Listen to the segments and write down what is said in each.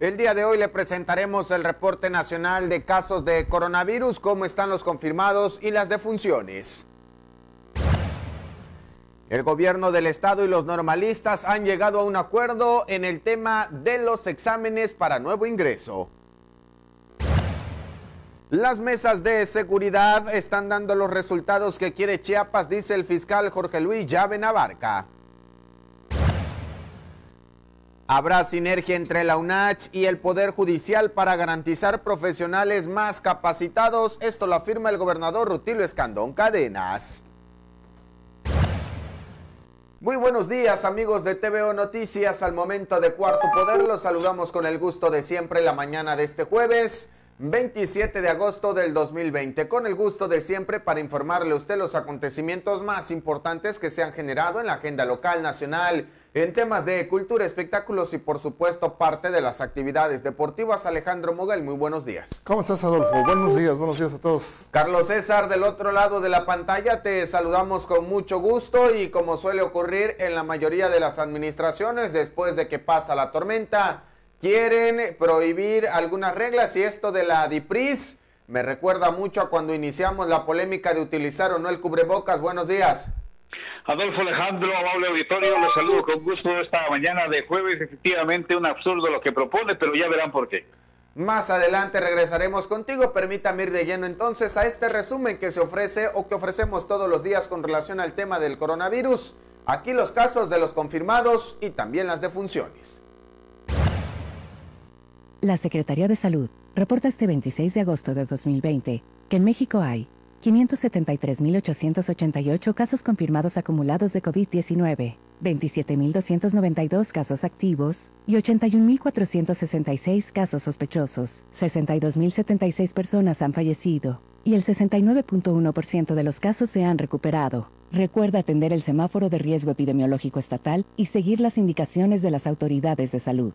El día de hoy le presentaremos el reporte nacional de casos de coronavirus, cómo están los confirmados y las defunciones. El gobierno del estado y los normalistas han llegado a un acuerdo en el tema de los exámenes para nuevo ingreso. Las mesas de seguridad están dando los resultados que quiere Chiapas, dice el fiscal Jorge Luis Llave Navarca. Habrá sinergia entre la UNACH y el Poder Judicial para garantizar profesionales más capacitados. Esto lo afirma el gobernador Rutilio Escandón Cadenas. Muy buenos días, amigos de TVO Noticias. Al momento de Cuarto Poder, los saludamos con el gusto de siempre la mañana de este jueves 27 de agosto del 2020, con el gusto de siempre para informarle a usted los acontecimientos más importantes que se han generado en la agenda local, nacional, en temas de cultura, espectáculos y por supuesto parte de las actividades deportivas. Alejandro Moguel, muy buenos días. ¿Cómo estás, Adolfo? Buenos días a todos. Carlos César, del otro lado de la pantalla, te saludamos con mucho gusto y como suele ocurrir en la mayoría de las administraciones, después de que pasa la tormenta, quieren prohibir algunas reglas y esto de la DIPRIS me recuerda mucho a cuando iniciamos la polémica de utilizar o no el cubrebocas. Buenos días. Adolfo, Alejandro, amable auditorio, les saludo con gusto esta mañana de jueves. Efectivamente, un absurdo lo que propone, pero ya verán por qué. Más adelante regresaremos contigo. Permítame ir de lleno entonces a este resumen que se ofrece o que ofrecemos todos los días con relación al tema del coronavirus. Aquí los casos de los confirmados y también las defunciones. La Secretaría de Salud reporta este 26 de agosto de 2020 que en México hay 573.888 casos confirmados acumulados de COVID-19, 27.292 casos activos y 81.466 casos sospechosos. 62.076 personas han fallecido y el 69.1% de los casos se han recuperado. Recuerda atender el semáforo de riesgo epidemiológico estatal y seguir las indicaciones de las autoridades de salud.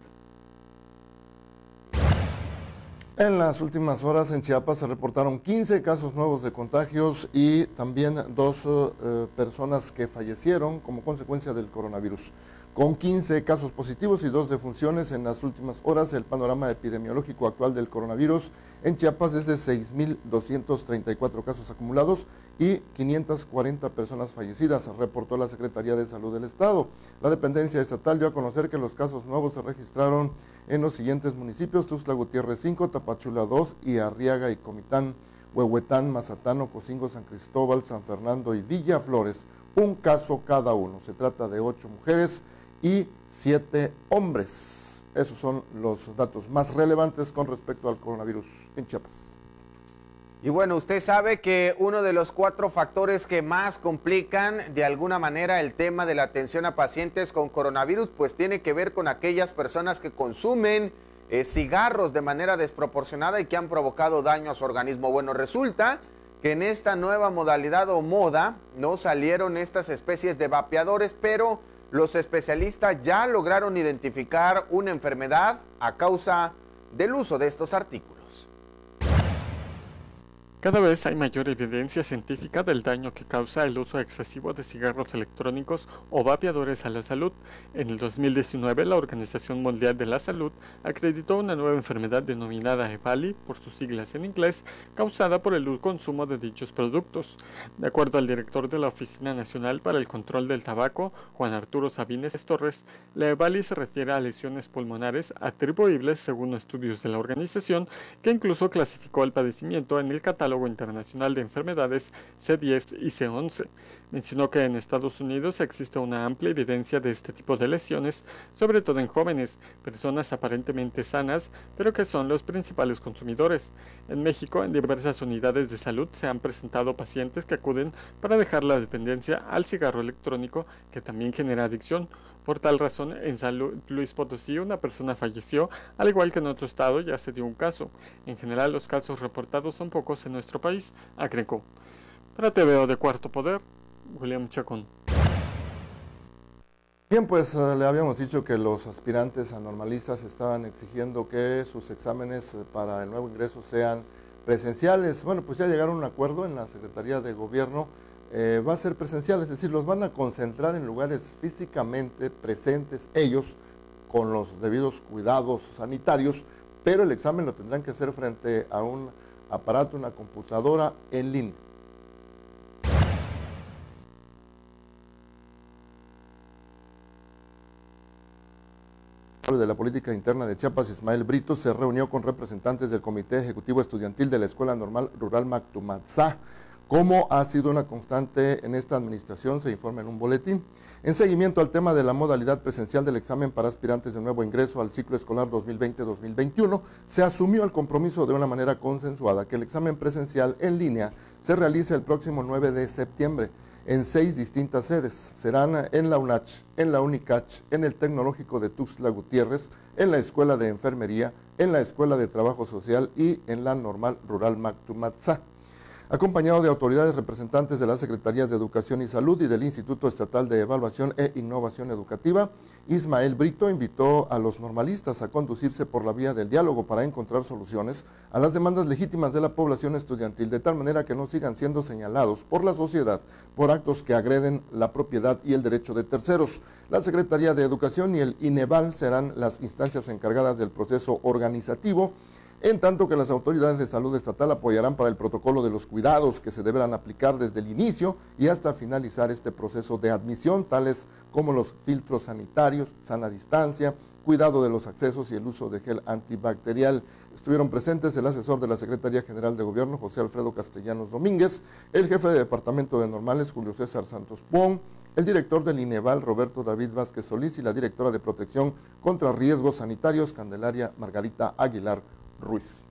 En las últimas horas en Chiapas se reportaron 15 casos nuevos de contagios y también 2 personas que fallecieron como consecuencia del coronavirus. Con 15 casos positivos y 2 defunciones en las últimas horas, el panorama epidemiológico actual del coronavirus en Chiapas es de 6.234 casos acumulados y 540 personas fallecidas, reportó la Secretaría de Salud del Estado. La dependencia estatal dio a conocer que los casos nuevos se registraron en los siguientes municipios: Tuxtla Gutiérrez 5, Tapachula 2 y Arriaga y Comitán, Huehuetán, Mazatán, Ocosingo, San Cristóbal, San Fernando y Villa Flores. Un caso cada uno. Se trata de 8 mujeres y 7 hombres. Esos son los datos más relevantes con respecto al coronavirus en Chiapas. Y bueno, usted sabe que uno de los 4 factores que más complican de alguna manera el tema de la atención a pacientes con coronavirus, pues tiene que ver con aquellas personas que consumen cigarros de manera desproporcionada y que han provocado daño a su organismo. Bueno, resulta que en esta nueva modalidad o moda no salieron estas especies de vapeadores, pero los especialistas ya lograron identificar una enfermedad a causa del uso de estos artículos. Cada vez hay mayor evidencia científica del daño que causa el uso excesivo de cigarros electrónicos o vapeadores a la salud. En el 2019, la Organización Mundial de la Salud acreditó una nueva enfermedad denominada EVALI, por sus siglas en inglés, causada por el consumo de dichos productos. De acuerdo al director de la Oficina Nacional para el Control del Tabaco, Juan Arturo Sabines Torres, la EVALI se refiere a lesiones pulmonares atribuibles según estudios de la organización, que incluso clasificó el padecimiento en el catálogo internacional de enfermedades C10 y C11. Mencionó que en Estados Unidos existe una amplia evidencia de este tipo de lesiones, sobre todo en jóvenes, personas aparentemente sanas, pero que son los principales consumidores. En México, en diversas unidades de salud se han presentado pacientes que acuden para dejar la dependencia al cigarro electrónico, que también genera adicción. Por tal razón, en San Luis Potosí una persona falleció, al igual que en otro estado ya se dio un caso. En general, los casos reportados son pocos en nuestro país, agregó. Para TVO de Cuarto Poder, William Chacón. Bien, pues le habíamos dicho que los aspirantes a normalistas estaban exigiendo que sus exámenes para el nuevo ingreso sean presenciales. Bueno, pues ya llegaron a un acuerdo en la Secretaría de Gobierno. Va a ser presencial, es decir, los van a concentrar en lugares físicamente presentes ellos, con los debidos cuidados sanitarios, pero el examen lo tendrán que hacer frente a un aparato, una computadora en línea. De la política interna de Chiapas, Ismael Brito, se reunió con representantes del Comité Ejecutivo Estudiantil de la Escuela Normal Rural Mactumatzá. Como ha sido una constante en esta administración, se informa en un boletín. En seguimiento al tema de la modalidad presencial del examen para aspirantes de nuevo ingreso al ciclo escolar 2020-2021, se asumió el compromiso de una manera consensuada que el examen presencial en línea se realice el próximo 9 de septiembre en 6 distintas sedes. Serán en la UNACH, en la UNICACH, en el Tecnológico de Tuxtla Gutiérrez, en la Escuela de Enfermería, en la Escuela de Trabajo Social y en la Normal Rural Mactumatzá. Acompañado de autoridades representantes de las Secretarías de Educación y Salud y del Instituto Estatal de Evaluación e Innovación Educativa, Ismael Brito invitó a los normalistas a conducirse por la vía del diálogo para encontrar soluciones a las demandas legítimas de la población estudiantil, de tal manera que no sigan siendo señalados por la sociedad por actos que agreden la propiedad y el derecho de terceros. La Secretaría de Educación y el INEVAL serán las instancias encargadas del proceso organizativo, en tanto que las autoridades de salud estatal apoyarán para el protocolo de los cuidados que se deberán aplicar desde el inicio y hasta finalizar este proceso de admisión, tales como los filtros sanitarios, sana distancia, cuidado de los accesos y el uso de gel antibacterial. Estuvieron presentes el asesor de la Secretaría General de Gobierno, José Alfredo Castellanos Domínguez, el jefe de Departamento de Normales, Julio César Santos Pon, el director del INEVAL, Roberto David Vázquez Solís, y la directora de Protección contra Riesgos Sanitarios, Candelaria Margarita Aguilar Ruiz.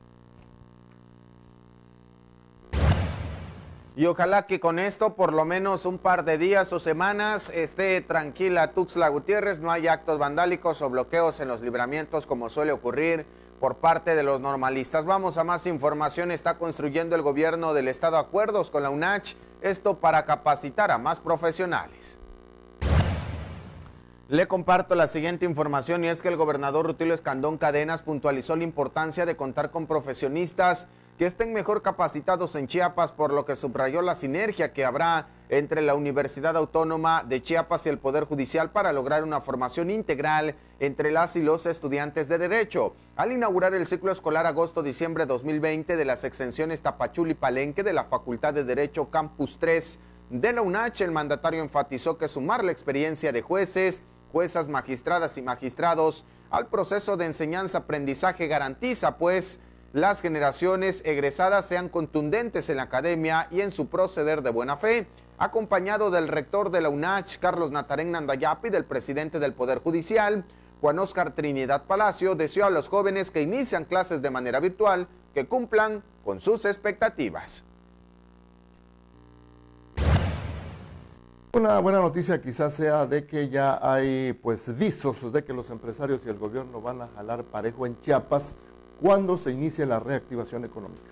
Y ojalá que con esto, por lo menos un par de días o semanas, esté tranquila Tuxtla Gutiérrez, no haya actos vandálicos o bloqueos en los libramientos como suele ocurrir por parte de los normalistas. Vamos a más información. Está construyendo el gobierno del estado acuerdos con la UNACH, esto para capacitar a más profesionales. Le comparto la siguiente información, y es que el gobernador Rutilio Escandón Cadenas puntualizó la importancia de contar con profesionistas que estén mejor capacitados en Chiapas, por lo que subrayó la sinergia que habrá entre la Universidad Autónoma de Chiapas y el Poder Judicial para lograr una formación integral entre las y los estudiantes de Derecho. Al inaugurar el ciclo escolar agosto-diciembre 2020 de las exenciones Tapachula y Palenque de la Facultad de Derecho Campus 3 de la UNACH, el mandatario enfatizó que sumar la experiencia de jueces, juezas, magistradas y magistrados al proceso de enseñanza-aprendizaje garantiza, pues, las generaciones egresadas sean contundentes en la academia y en su proceder de buena fe. Acompañado del rector de la UNACH, Carlos Natarén Nandayapi, del presidente del Poder Judicial, Juan Óscar Trinidad Palacio, deseó a los jóvenes que inician clases de manera virtual que cumplan con sus expectativas. Una buena noticia quizás sea de que ya hay pues visos de que los empresarios y el gobierno van a jalar parejo en Chiapas cuando se inicie la reactivación económica.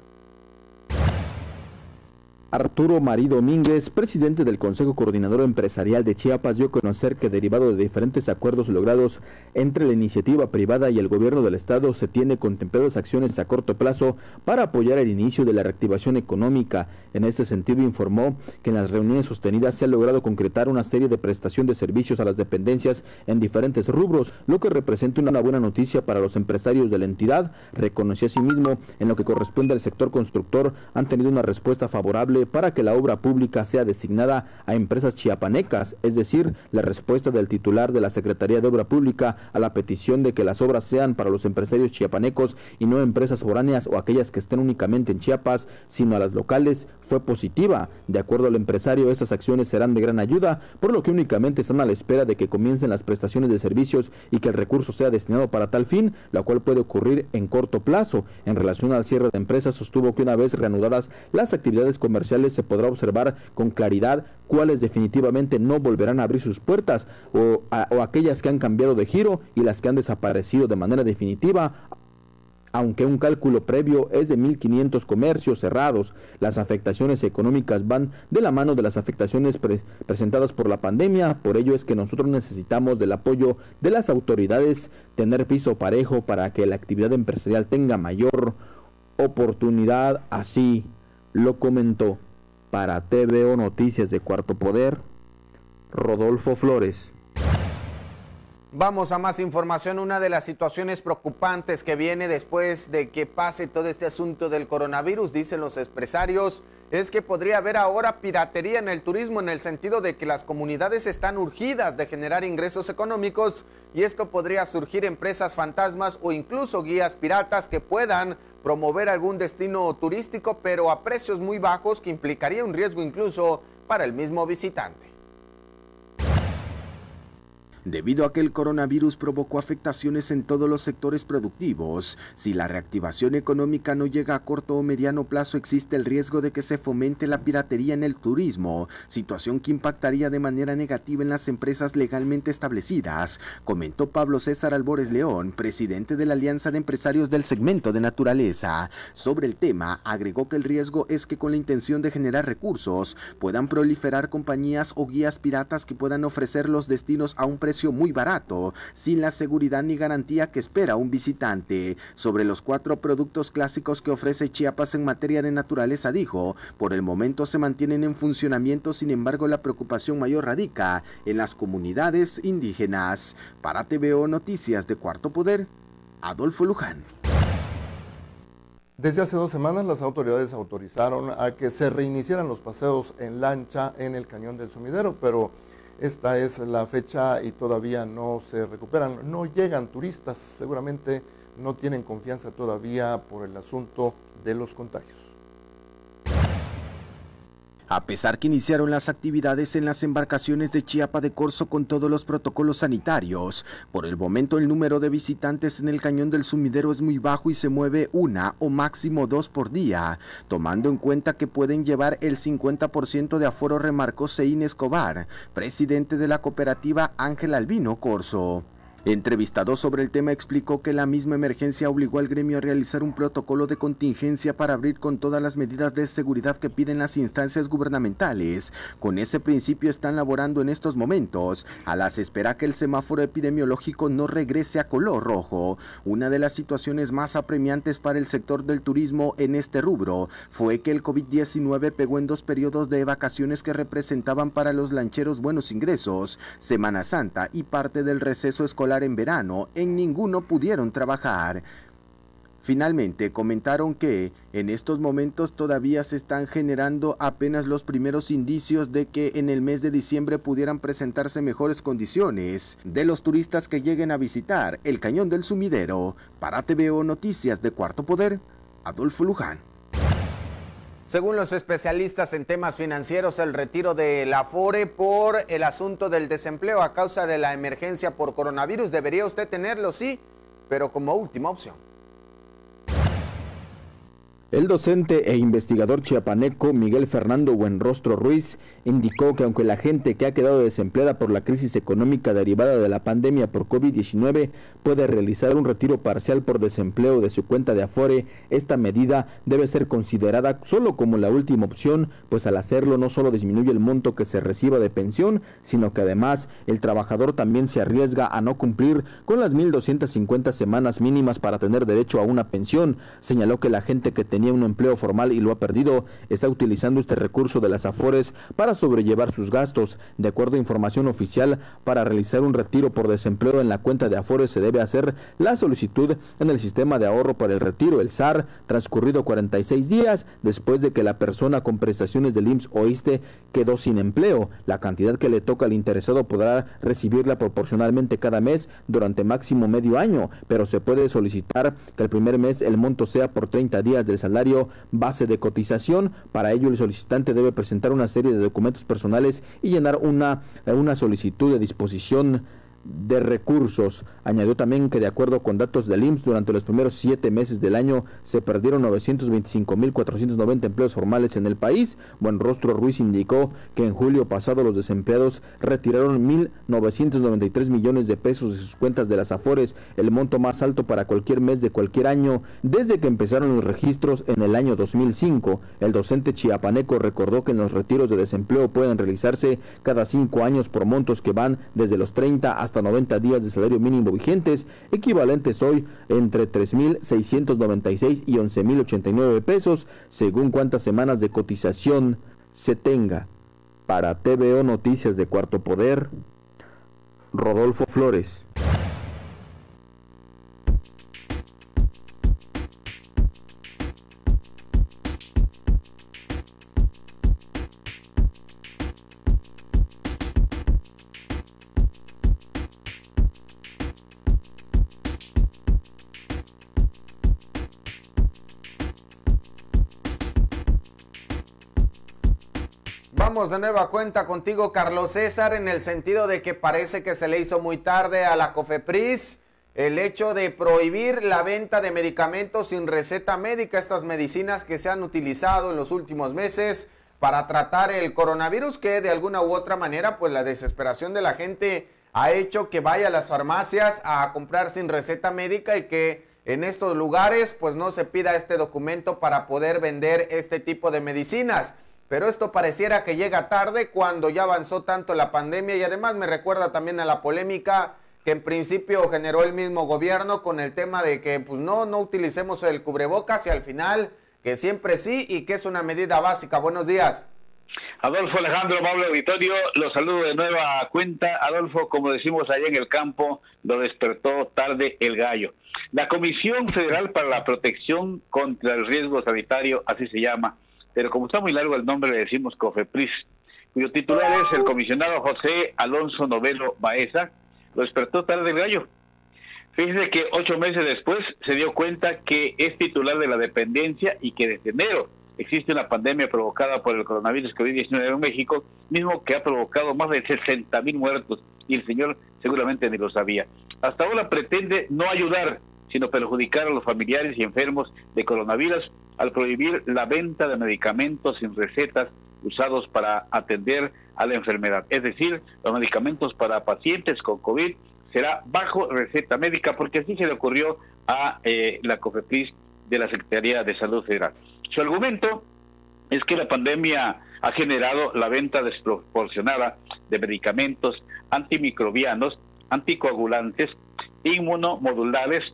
Arturo Marí Domínguez, presidente del Consejo Coordinador Empresarial de Chiapas, dio a conocer que derivado de diferentes acuerdos logrados entre la iniciativa privada y el gobierno del estado, se tiene contempladas acciones a corto plazo para apoyar el inicio de la reactivación económica. En este sentido, informó que en las reuniones sostenidas se ha logrado concretar una serie de prestación de servicios a las dependencias en diferentes rubros, lo que representa una buena noticia para los empresarios de la entidad. Reconoció asimismo, en lo que corresponde al sector constructor, han tenido una respuesta favorable para que la obra pública sea designada a empresas chiapanecas, es decir, la respuesta del titular de la Secretaría de Obra Pública a la petición de que las obras sean para los empresarios chiapanecos y no empresas foráneas o aquellas que estén únicamente en Chiapas, sino a las locales, fue positiva. De acuerdo al empresario, esas acciones serán de gran ayuda, por lo que únicamente están a la espera de que comiencen las prestaciones de servicios y que el recurso sea destinado para tal fin, la cual puede ocurrir en corto plazo. En relación al cierre de empresas, sostuvo que una vez reanudadas las actividades comerciales se podrá observar con claridad cuáles definitivamente no volverán a abrir sus puertas o aquellas que han cambiado de giro y las que han desaparecido de manera definitiva, aunque un cálculo previo es de 1.500 comercios cerrados. Las afectaciones económicas van de la mano de las afectaciones presentadas por la pandemia, por ello es que nosotros necesitamos del apoyo de las autoridades, tener piso parejo para que la actividad empresarial tenga mayor oportunidad, así lo comentó. Para TVO Noticias de Cuarto Poder, Rodolfo Flores. Vamos a más información. Una de las situaciones preocupantes que viene después de que pase todo este asunto del coronavirus, dicen los empresarios, es que podría haber ahora piratería en el turismo, en el sentido de que las comunidades están urgidas de generar ingresos económicos y esto podría surgir empresas fantasmas o incluso guías piratas que puedan promover algún destino turístico, pero a precios muy bajos, que implicaría un riesgo incluso para el mismo visitante. Debido a que el coronavirus provocó afectaciones en todos los sectores productivos, si la reactivación económica no llega a corto o mediano plazo, existe el riesgo de que se fomente la piratería en el turismo, situación que impactaría de manera negativa en las empresas legalmente establecidas, comentó Pablo César Albores León, presidente de la Alianza de Empresarios del Segmento de Naturaleza. Sobre el tema, agregó que el riesgo es que con la intención de generar recursos, puedan proliferar compañías o guías piratas que puedan ofrecer los destinos a un precio muy barato, sin la seguridad ni garantía que espera un visitante. Sobre los 4 productos clásicos que ofrece Chiapas en materia de naturaleza, dijo, por el momento se mantienen en funcionamiento, sin embargo la preocupación mayor radica en las comunidades indígenas. Para TVO Noticias de Cuarto Poder, Adolfo Luján. Desde hace 2 semanas las autoridades autorizaron a que se reiniciaran los paseos en lancha en el Cañón del Sumidero, pero esta es la fecha y todavía no se recuperan, no llegan turistas, seguramente no tienen confianza todavía por el asunto de los contagios. A pesar que iniciaron las actividades en las embarcaciones de Chiapa de Corzo con todos los protocolos sanitarios, por el momento el número de visitantes en el Cañón del Sumidero es muy bajo y se mueve 1 o máximo 2 por día, tomando en cuenta que pueden llevar el 50% de aforo, remarcó Seín Escobar, presidente de la cooperativa Ángel Albino Corzo. Entrevistado sobre el tema, explicó que la misma emergencia obligó al gremio a realizar un protocolo de contingencia para abrir con todas las medidas de seguridad que piden las instancias gubernamentales. Con ese principio están laborando en estos momentos, a las espera que el semáforo epidemiológico no regrese a color rojo. Una de las situaciones más apremiantes para el sector del turismo en este rubro fue que el COVID-19 pegó en 2 periodos de vacaciones que representaban para los lancheros buenos ingresos, Semana Santa y parte del receso escolar en verano. En ninguno pudieron trabajar. Finalmente comentaron que en estos momentos todavía se están generando apenas los primeros indicios de que en el mes de diciembre pudieran presentarse mejores condiciones de los turistas que lleguen a visitar el Cañón del Sumidero. Para TVO Noticias de Cuarto Poder, Adolfo Luján. Según los especialistas en temas financieros, el retiro del Afore por el asunto del desempleo a causa de la emergencia por coronavirus, debería usted tenerlo, sí, pero como última opción. El docente e investigador chiapaneco Miguel Fernando Buenrostro Ruiz indicó que aunque la gente que ha quedado desempleada por la crisis económica derivada de la pandemia por COVID-19 puede realizar un retiro parcial por desempleo de su cuenta de Afore, esta medida debe ser considerada solo como la última opción, pues al hacerlo no solo disminuye el monto que se reciba de pensión, sino que además el trabajador también se arriesga a no cumplir con las 1,250 semanas mínimas para tener derecho a una pensión. Señaló que la gente que tenía un empleo formal y lo ha perdido, está utilizando este recurso de las Afores para sobrellevar sus gastos. De acuerdo a información oficial, para realizar un retiro por desempleo en la cuenta de Afores se debe hacer la solicitud en el sistema de ahorro para el retiro, el SAR, transcurrido 46 días después de que la persona con prestaciones del IMSS o ISSSTE quedó sin empleo. La cantidad que le toca al interesado podrá recibirla proporcionalmente cada mes durante máximo medio año, pero se puede solicitar que el primer mes el monto sea por 30 días del salario base de cotización. Para ello el solicitante debe presentar una serie de documentos personales y llenar una solicitud de disposición de recursos. Añadió también que de acuerdo con datos del IMSS, durante los primeros 7 meses del año se perdieron 925,490 empleos formales en el país. Buenrostro Ruiz indicó que en julio pasado los desempleados retiraron 1,993 millones de pesos de sus cuentas de las Afores, el monto más alto para cualquier mes de cualquier año desde que empezaron los registros en el año 2005. El docente chiapaneco recordó que en los retiros de desempleo pueden realizarse cada 5 años por montos que van desde los 30 hasta 90 días de salario mínimo vigentes, equivalentes hoy entre 3,696 y 11,089 pesos, según cuántas semanas de cotización se tenga. Para TVO Noticias de Cuarto Poder, Rodolfo Flores. Vamos de nueva cuenta contigo, Carlos César, en el sentido de que parece que se le hizo muy tarde a la COFEPRIS el hecho de prohibir la venta de medicamentos sin receta médica, estas medicinas que se han utilizado en los últimos meses para tratar el coronavirus, que de alguna u otra manera, pues la desesperación de la gente ha hecho que vaya a las farmacias a comprar sin receta médica y que en estos lugares pues no se pida este documento para poder vender este tipo de medicinas. Pero esto pareciera que llega tarde cuando ya avanzó tanto la pandemia y además me recuerda también a la polémica que en principio generó el mismo gobierno con el tema de que pues no utilicemos el cubrebocas y al final que siempre sí y que es una medida básica. Buenos días. Adolfo Alejandro, amable auditorio, los saludo de nueva cuenta. Adolfo, como decimos allá en el campo, lo despertó tarde el gallo. La Comisión Federal para la Protección contra el Riesgo Sanitario, así se llama, pero como está muy largo el nombre le decimos COFEPRIS, cuyo titular es el comisionado José Alonso Novelo Baeza, lo despertó tarde el gallo. Fíjese que 8 meses después se dio cuenta que es titular de la dependencia y que desde enero existe una pandemia provocada por el coronavirus COVID-19 en México, mismo que ha provocado más de 60,000 muertos, y el señor seguramente ni lo sabía. Hasta ahora pretende no ayudar, sino perjudicar a los familiares y enfermos de coronavirus al prohibir la venta de medicamentos sin recetas usados para atender a la enfermedad. Es decir, los medicamentos para pacientes con COVID será bajo receta médica, porque así se le ocurrió a la COFEPRIS de la Secretaría de Salud Federal. Su argumento es que la pandemia ha generado la venta desproporcionada de medicamentos antimicrobianos, anticoagulantes, inmunomodulares,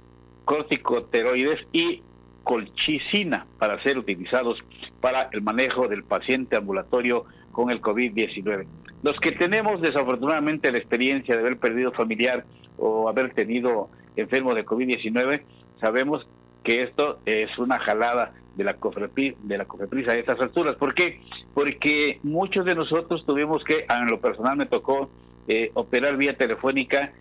corticosteroides y colchicina para ser utilizados para el manejo del paciente ambulatorio con el COVID-19. Los que tenemos desafortunadamente la experiencia de haber perdido familiar o haber tenido enfermo de COVID-19, sabemos que esto es una jalada de la COFEPRIS a estas alturas. ¿Por qué? Porque muchos de nosotros tuvimos que, en lo personal me tocó operar vía telefónica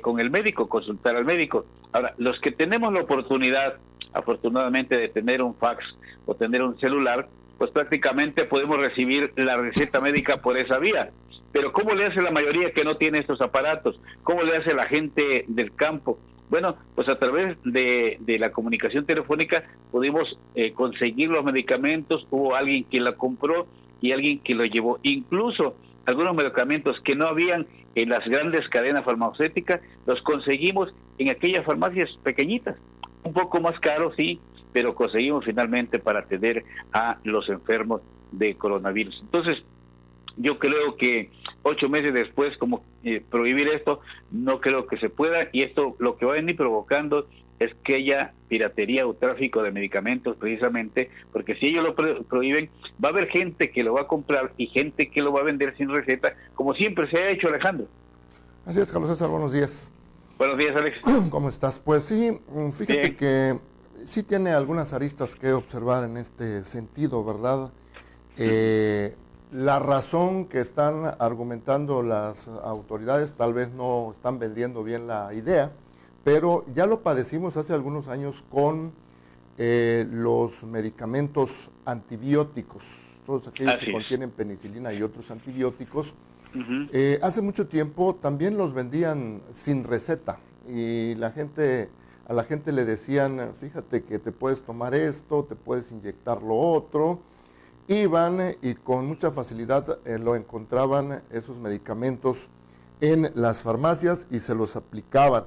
con el médico, consultar al médico. Ahora, los que tenemos la oportunidad, afortunadamente, de tener un fax o tener un celular, pues prácticamente podemos recibir la receta médica por esa vía. Pero ¿cómo le hace la mayoría que no tiene estos aparatos? ¿Cómo le hace la gente del campo? Bueno, pues a través de la comunicación telefónica pudimos conseguir los medicamentos, hubo alguien que la compró y alguien que lo llevó. Incluso algunos medicamentos que no habían en las grandes cadenas farmacéuticas, los conseguimos en aquellas farmacias pequeñitas, un poco más caros, sí, pero conseguimos finalmente para atender a los enfermos de coronavirus. Entonces, yo creo que 8 meses después, como prohibir esto, no creo que se pueda, y esto lo que va a venir provocando es que haya piratería o tráfico de medicamentos, precisamente, porque si ellos lo prohíben, va a haber gente que lo va a comprar y gente que lo va a vender sin receta, como siempre se ha hecho, Alejandro. Así es, Carlos César, buenos días. Buenos días, Alex. ¿Cómo estás? Pues sí, fíjate que sí tiene algunas aristas que observar en este sentido, ¿verdad? La razón que están argumentando las autoridades, tal vez no están vendiendo bien la idea, pero ya lo padecimos hace algunos años con los medicamentos antibióticos, todos aquellos que contienen penicilina y otros antibióticos. Hace mucho tiempo también los vendían sin receta y a la gente le decían, fíjate que te puedes tomar esto, te puedes inyectar lo otro. Iban y con mucha facilidad lo encontraban esos medicamentos en las farmacias y se los aplicaban.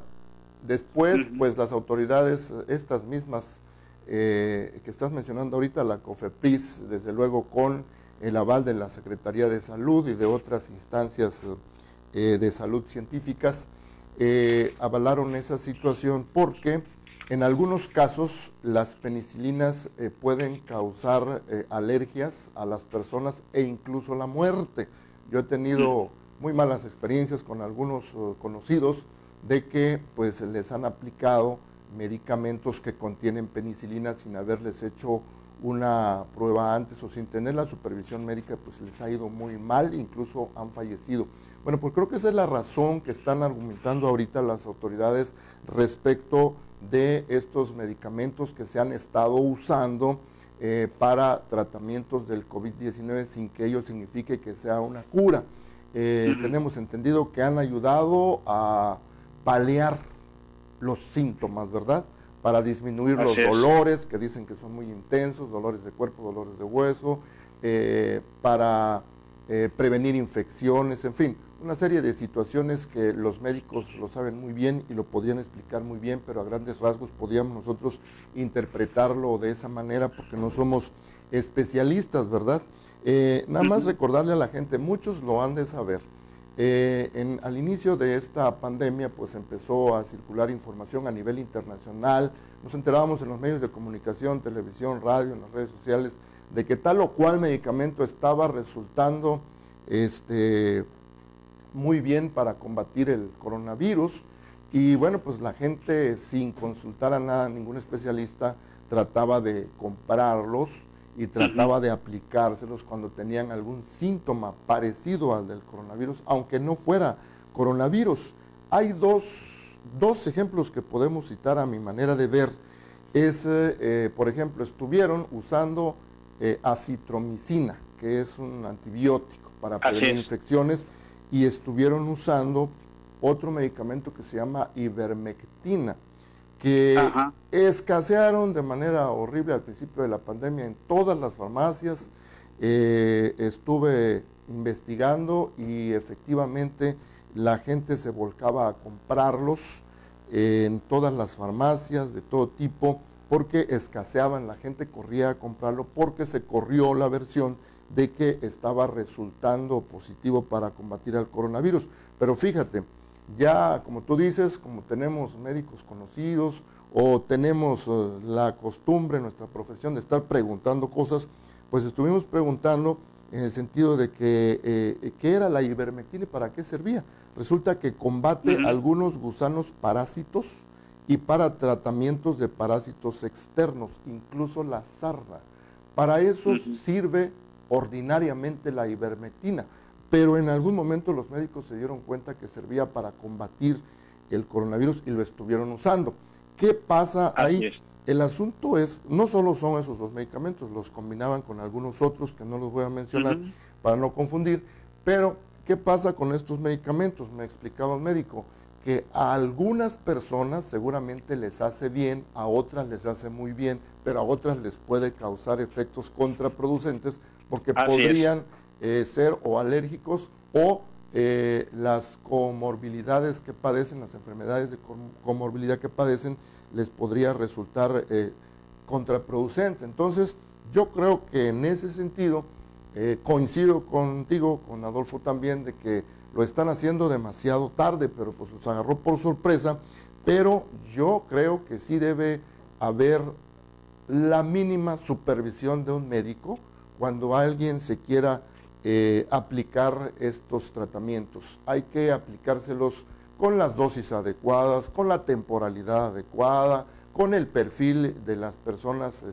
Después, pues las autoridades, estas mismas que estás mencionando ahorita, la COFEPRIS, desde luego con el aval de la Secretaría de Salud y de otras instancias de salud científicas, avalaron esa situación porque en algunos casos las penicilinas pueden causar alergias a las personas e incluso la muerte. Yo he tenido muy malas experiencias con algunos conocidos de que pues les han aplicado medicamentos que contienen penicilina sin haberles hecho una prueba antes o sin tener la supervisión médica, pues les ha ido muy mal, incluso han fallecido. Bueno, pues creo que esa es la razón que están argumentando ahorita las autoridades respecto de estos medicamentos que se han estado usando para tratamientos del COVID-19 sin que ello signifique que sea una cura. Tenemos entendido que han ayudado a paliar los síntomas, ¿verdad? Para disminuir los dolores, que dicen que son muy intensos, dolores de cuerpo, dolores de hueso, para prevenir infecciones, en fin, una serie de situaciones que los médicos lo saben muy bien y lo podrían explicar muy bien, pero a grandes rasgos podríamos nosotros interpretarlo de esa manera porque no somos especialistas, ¿verdad? Nada más recordarle a la gente, muchos lo han de saber, al inicio de esta pandemia pues empezó a circular información a nivel internacional, nos enterábamos en los medios de comunicación, televisión, radio, en las redes sociales, de que tal o cual medicamento estaba resultando muy bien para combatir el coronavirus y bueno, pues la gente sin consultar a ningún especialista trataba de comprarlos y trataba de aplicárselos cuando tenían algún síntoma parecido al del coronavirus, aunque no fuera coronavirus. Hay dos ejemplos que podemos citar a mi manera de ver. Por ejemplo, estuvieron usando acitromicina, que es un antibiótico para prevenir infecciones, y estuvieron usando otro medicamento que se llama ivermectina, que escasearon de manera horrible al principio de la pandemia en todas las farmacias. Estuve investigando y efectivamente la gente se volcaba a comprarlos en todas las farmacias de todo tipo porque escaseaban, la gente corría a comprarlo porque se corrió la versión de que estaba resultando positivo para combatir al coronavirus. Pero fíjate, ya como tú dices, como tenemos médicos conocidos o tenemos la costumbre en nuestra profesión de estar preguntando cosas, pues estuvimos preguntando en el sentido de que qué era la ivermectina y para qué servía. Resulta que combate algunos gusanos parásitos y para tratamientos de parásitos externos, incluso la sarna. Para eso sirve ordinariamente la ivermectina, pero en algún momento los médicos se dieron cuenta que servía para combatir el coronavirus y lo estuvieron usando. ¿Qué pasa ahí? El asunto es, no solo son esos dos medicamentos, los combinaban con algunos otros que no los voy a mencionar para no confundir, pero ¿qué pasa con estos medicamentos? Me explicaba un médico, que a algunas personas seguramente les hace bien, a otras les hace muy bien, pero a otras les puede causar efectos contraproducentes porque podrían ser o alérgicos o las comorbilidades que padecen, las enfermedades de comorbilidad que padecen, les podría resultar contraproducente. Entonces, yo creo que en ese sentido, coincido contigo, con Adolfo también, de que lo están haciendo demasiado tarde, pero pues los agarró por sorpresa, pero yo creo que sí debe haber la mínima supervisión de un médico cuando alguien se quiera aplicar estos tratamientos. Hay que aplicárselos con las dosis adecuadas, con la temporalidad adecuada, con el perfil de las personas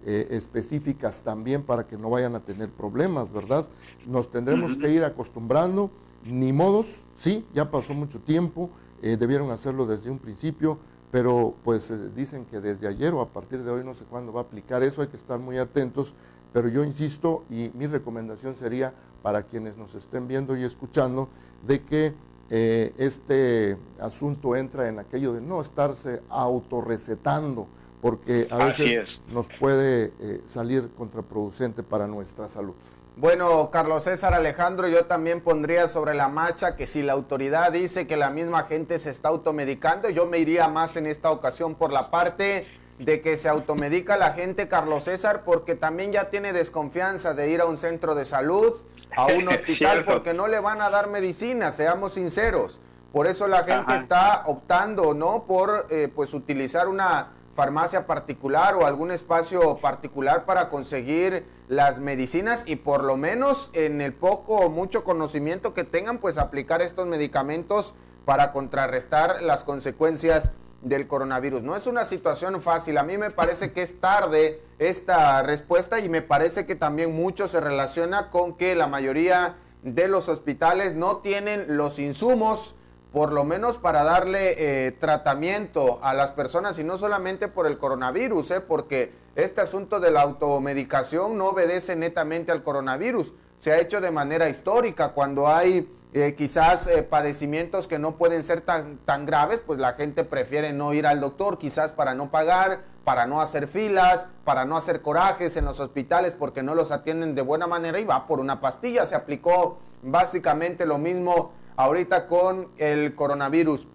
específicas también para que no vayan a tener problemas, ¿verdad? Nos tendremos que ir acostumbrando, ni modos, sí, ya pasó mucho tiempo, debieron hacerlo desde un principio, pero pues dicen que desde ayer o a partir de hoy, no sé cuándo va a aplicar eso, hay que estar muy atentos, pero yo insisto y mi recomendación sería para quienes nos estén viendo y escuchando, de que este asunto entra en aquello de no estarse autorrecetando, porque a veces nos puede salir contraproducente para nuestra salud. Bueno, Carlos César, Alejandro, yo también pondría sobre la marcha que si la autoridad dice que la misma gente se está automedicando, yo me iría más en esta ocasión por la parte de que se automedica la gente, Carlos César, porque también ya tiene desconfianza de ir a un centro de salud, a un hospital, porque no le van a dar medicina, seamos sinceros. Por eso la gente está optando, ¿no?, por pues utilizar una farmacia particular o algún espacio particular para conseguir las medicinas y por lo menos en el poco o mucho conocimiento que tengan, pues aplicar estos medicamentos para contrarrestar las consecuencias del coronavirus. No es una situación fácil, a mí me parece que es tarde esta respuesta y me parece que también mucho se relaciona con que la mayoría de los hospitales no tienen los insumos, por lo menos para darle tratamiento a las personas y no solamente por el coronavirus, porque este asunto de la automedicación no obedece netamente al coronavirus, se ha hecho de manera histórica cuando hay quizás padecimientos que no pueden ser tan graves, pues la gente prefiere no ir al doctor, quizás para no pagar, para no hacer filas, para no hacer corajes en los hospitales porque no los atienden de buena manera y va por una pastilla. Se aplicó básicamente lo mismo ahorita con el coronavirus.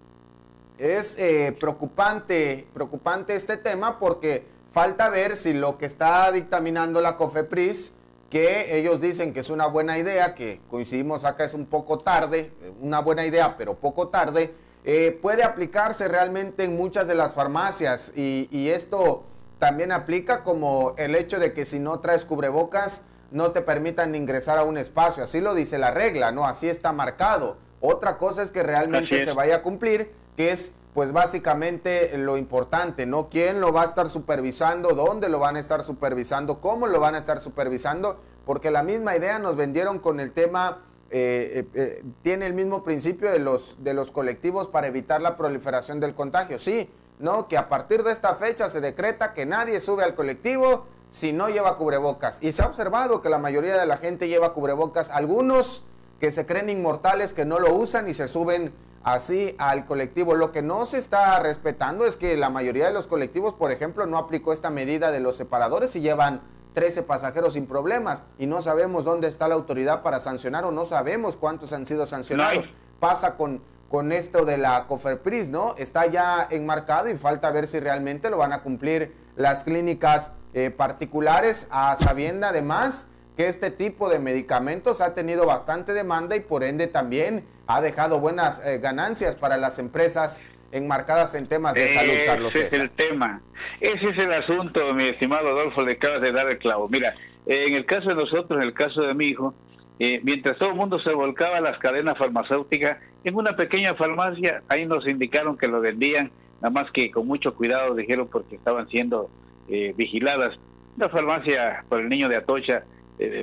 Es preocupante este tema porque falta ver si lo que está dictaminando la COFEPRIS, que ellos dicen que es una buena idea, que coincidimos acá es un poco tarde, una buena idea pero poco tarde, puede aplicarse realmente en muchas de las farmacias y esto también aplica como el hecho de que si no traes cubrebocas no te permitan ingresar a un espacio, así lo dice la regla, ¿no? Así está marcado. Otra cosa es que realmente se vaya a cumplir, que es pues básicamente lo importante, ¿no? ¿Quién lo va a estar supervisando? ¿Dónde lo van a estar supervisando? ¿Cómo lo van a estar supervisando? Porque la misma idea nos vendieron con el tema, tiene el mismo principio de los colectivos para evitar la proliferación del contagio. Sí, ¿no? Que a partir de esta fecha se decreta que nadie sube al colectivo si no lleva cubrebocas. Y se ha observado que la mayoría de la gente lleva cubrebocas, algunos que se creen inmortales que no lo usan y se suben así al colectivo. Lo que no se está respetando es que la mayoría de los colectivos, por ejemplo, no aplicó esta medida de los separadores y llevan 13 pasajeros sin problemas y no sabemos dónde está la autoridad para sancionar o no sabemos cuántos han sido sancionados. Pasa con esto de la COFEPRIS, ¿no? Está ya enmarcado y falta ver si realmente lo van a cumplir las clínicas particulares, a sabienda además que este tipo de medicamentos ha tenido bastante demanda y por ende también ha dejado buenas ganancias para las empresas enmarcadas en temas de salud, Carlos César. Ese es el tema, ese es el asunto, mi estimado Adolfo, le acabas de dar el clavo. Mira, en el caso de nosotros, en el caso de mi hijo, mientras todo el mundo se volcaba a las cadenas farmacéuticas, en una pequeña farmacia, ahí nos indicaron que lo vendían, nada más que con mucho cuidado, dijeron, porque estaban siendo vigiladas. Una farmacia por el niño de Atocha,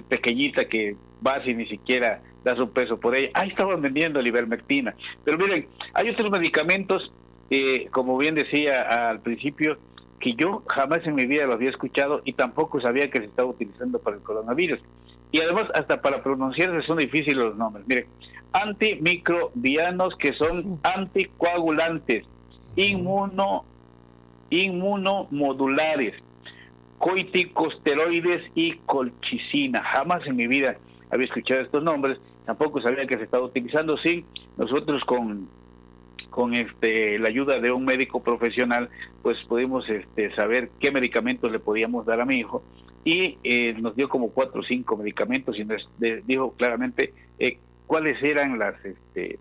pequeñita, que vas y ni siquiera das un peso por ella. Ahí estaban vendiendo la ivermectina. Pero miren, hay otros medicamentos, como bien decía al principio, que yo jamás en mi vida los había escuchado y tampoco sabía que se estaba utilizando para el coronavirus. y además hasta para pronunciarse son difíciles los nombres. Miren, antimicrobianos, que son anticoagulantes, inmunomodulares, corticosteroides y colchicina. Jamás en mi vida había escuchado estos nombres, tampoco sabía que se estaba utilizando. Sí, nosotros con la ayuda de un médico profesional, pues pudimos saber qué medicamentos le podíamos dar a mi hijo, y nos dio como 4 o 5 medicamentos y nos dijo claramente cuáles eran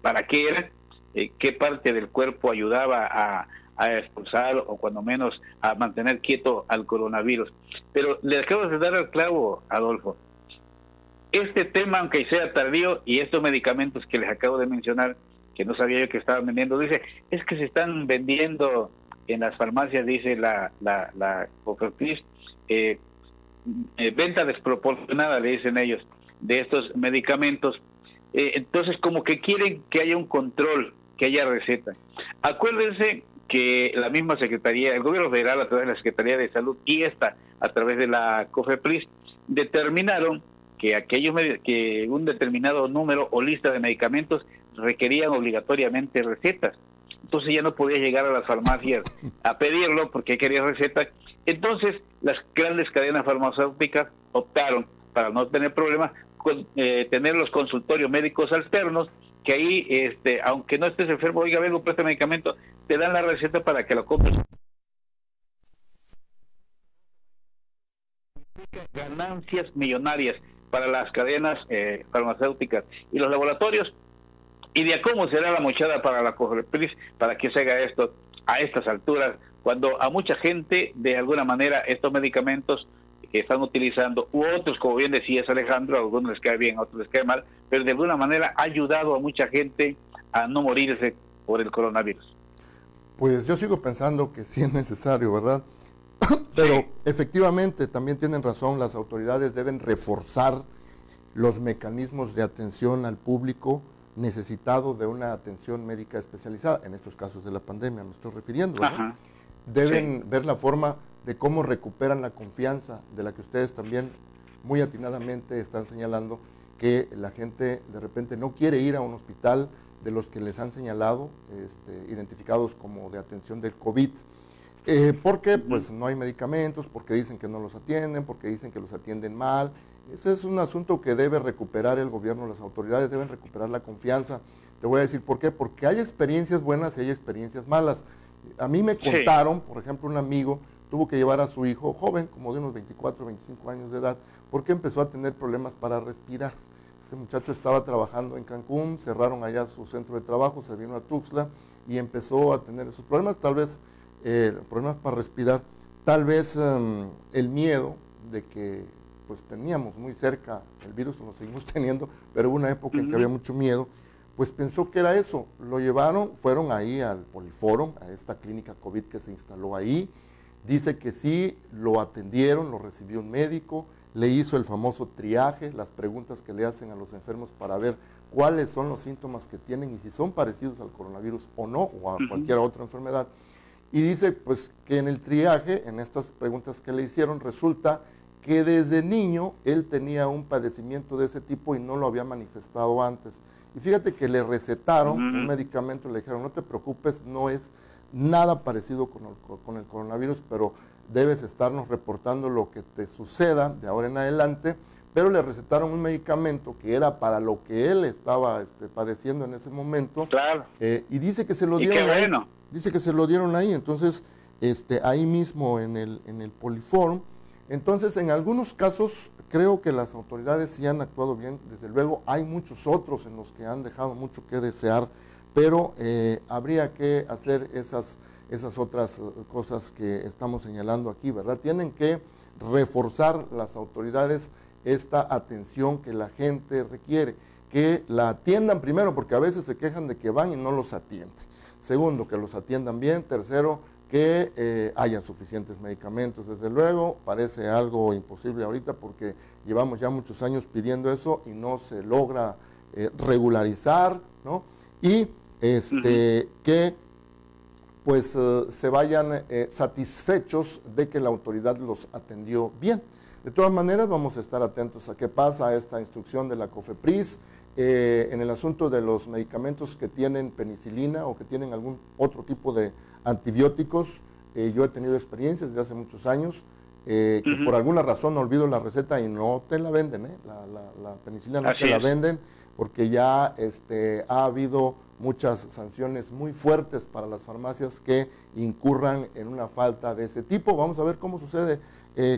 para qué eran, qué parte del cuerpo ayudaba a expulsar o cuando menos a mantener quieto al coronavirus. Pero le acabo de dar al clavo, Adolfo. Este tema, aunque sea tardío, y estos medicamentos que les acabo de mencionar, que no sabía yo que estaban vendiendo, dice, es que se están vendiendo en las farmacias, dice la COFEPRIS, venta desproporcionada, le dicen ellos, de estos medicamentos. Entonces, como que quieren que haya un control, que haya receta. Acuérdense que la misma Secretaría, el Gobierno Federal a través de la Secretaría de Salud y esta a través de la COFEPRIS, determinaron que un determinado número o lista de medicamentos requerían obligatoriamente recetas. Entonces ya no podía llegar a las farmacias a pedirlo porque quería recetas. Entonces las grandes cadenas farmacéuticas optaron, para no tener problemas, tener los consultorios médicos alternos, que ahí, aunque no estés enfermo, oiga, vengo por este medicamento, te dan la receta para que lo compres. Ganancias millonarias para las cadenas farmacéuticas y los laboratorios. Y de cómo será la mochada para la COFEPRIS para que se haga esto a estas alturas, cuando a mucha gente, de alguna manera, estos medicamentos que están utilizando, u otros, como bien decías, Alejandro, a algunos les cae bien, a otros les cae mal, pero de alguna manera ha ayudado a mucha gente a no morirse por el coronavirus. Pues yo sigo pensando que sí es necesario, ¿verdad? Pero efectivamente también tienen razón, las autoridades deben reforzar los mecanismos de atención al público necesitado de una atención médica especializada, en estos casos de la pandemia me estoy refiriendo, ¿no? Deben ver la forma de cómo recuperan la confianza, de la que ustedes también muy atinadamente están señalando, que la gente de repente no quiere ir a un hospital de los que les han señalado, identificados como de atención del COVID, porque pues no hay medicamentos, porque dicen que no los atienden, porque dicen que los atienden mal. Ese es un asunto que debe recuperar el gobierno, las autoridades deben recuperar la confianza. Te voy a decir por qué, porque hay experiencias buenas y hay experiencias malas. A mí me contaron, por ejemplo, un amigo tuvo que llevar a su hijo joven, como de unos 24, 25 años de edad, porque empezó a tener problemas para respirar. Este muchacho estaba trabajando en Cancún, cerraron allá su centro de trabajo, se vino a Tuxtla y empezó a tener esos problemas, tal vez problemas para respirar, tal vez el miedo de que pues teníamos muy cerca el virus, lo seguimos teniendo, pero hubo una época en que había mucho miedo, pues pensó que era eso, lo llevaron, fueron ahí al Poliforum, a esta clínica COVID que se instaló ahí, dice que sí, lo atendieron, lo recibió un médico, le hizo el famoso triaje, las preguntas que le hacen a los enfermos para ver cuáles son los síntomas que tienen y si son parecidos al coronavirus o no, o a cualquier otra enfermedad. Y dice pues que en el triaje, en estas preguntas que le hicieron, resulta que desde niño él tenía un padecimiento de ese tipo y no lo había manifestado antes. Y fíjate que le recetaron un medicamento, le dijeron, no te preocupes, no es nada parecido con el coronavirus, pero debes estarnos reportando lo que te suceda de ahora en adelante, pero le recetaron un medicamento que era para lo que él estaba padeciendo en ese momento, y dice que se lo dieron ahí, dice que se lo dieron ahí, entonces ahí mismo en el Poliforum. Entonces, en algunos casos, creo que las autoridades sí han actuado bien, desde luego hay muchos otros en los que han dejado mucho que desear, pero habría que hacer esas otras cosas que estamos señalando aquí, ¿verdad? Tienen que reforzar las autoridades esta atención que la gente requiere, que la atiendan primero, porque a veces se quejan de que van y no los atienden. Segundo, que los atiendan bien. Tercero, que haya suficientes medicamentos. Desde luego, parece algo imposible ahorita porque llevamos ya muchos años pidiendo eso y no se logra regularizar, ¿no? Y que pues se vayan satisfechos de que la autoridad los atendió bien. De todas maneras, vamos a estar atentos a qué pasa a esta instrucción de la COFEPRIS en el asunto de los medicamentos que tienen penicilina o que tienen algún otro tipo de antibióticos. Yo he tenido experiencias desde hace muchos años que por alguna razón olvido la receta y no te la venden, la penicilina no te la venden, porque ya ha habido muchas sanciones muy fuertes para las farmacias que incurran en una falta de ese tipo. Vamos a ver cómo sucede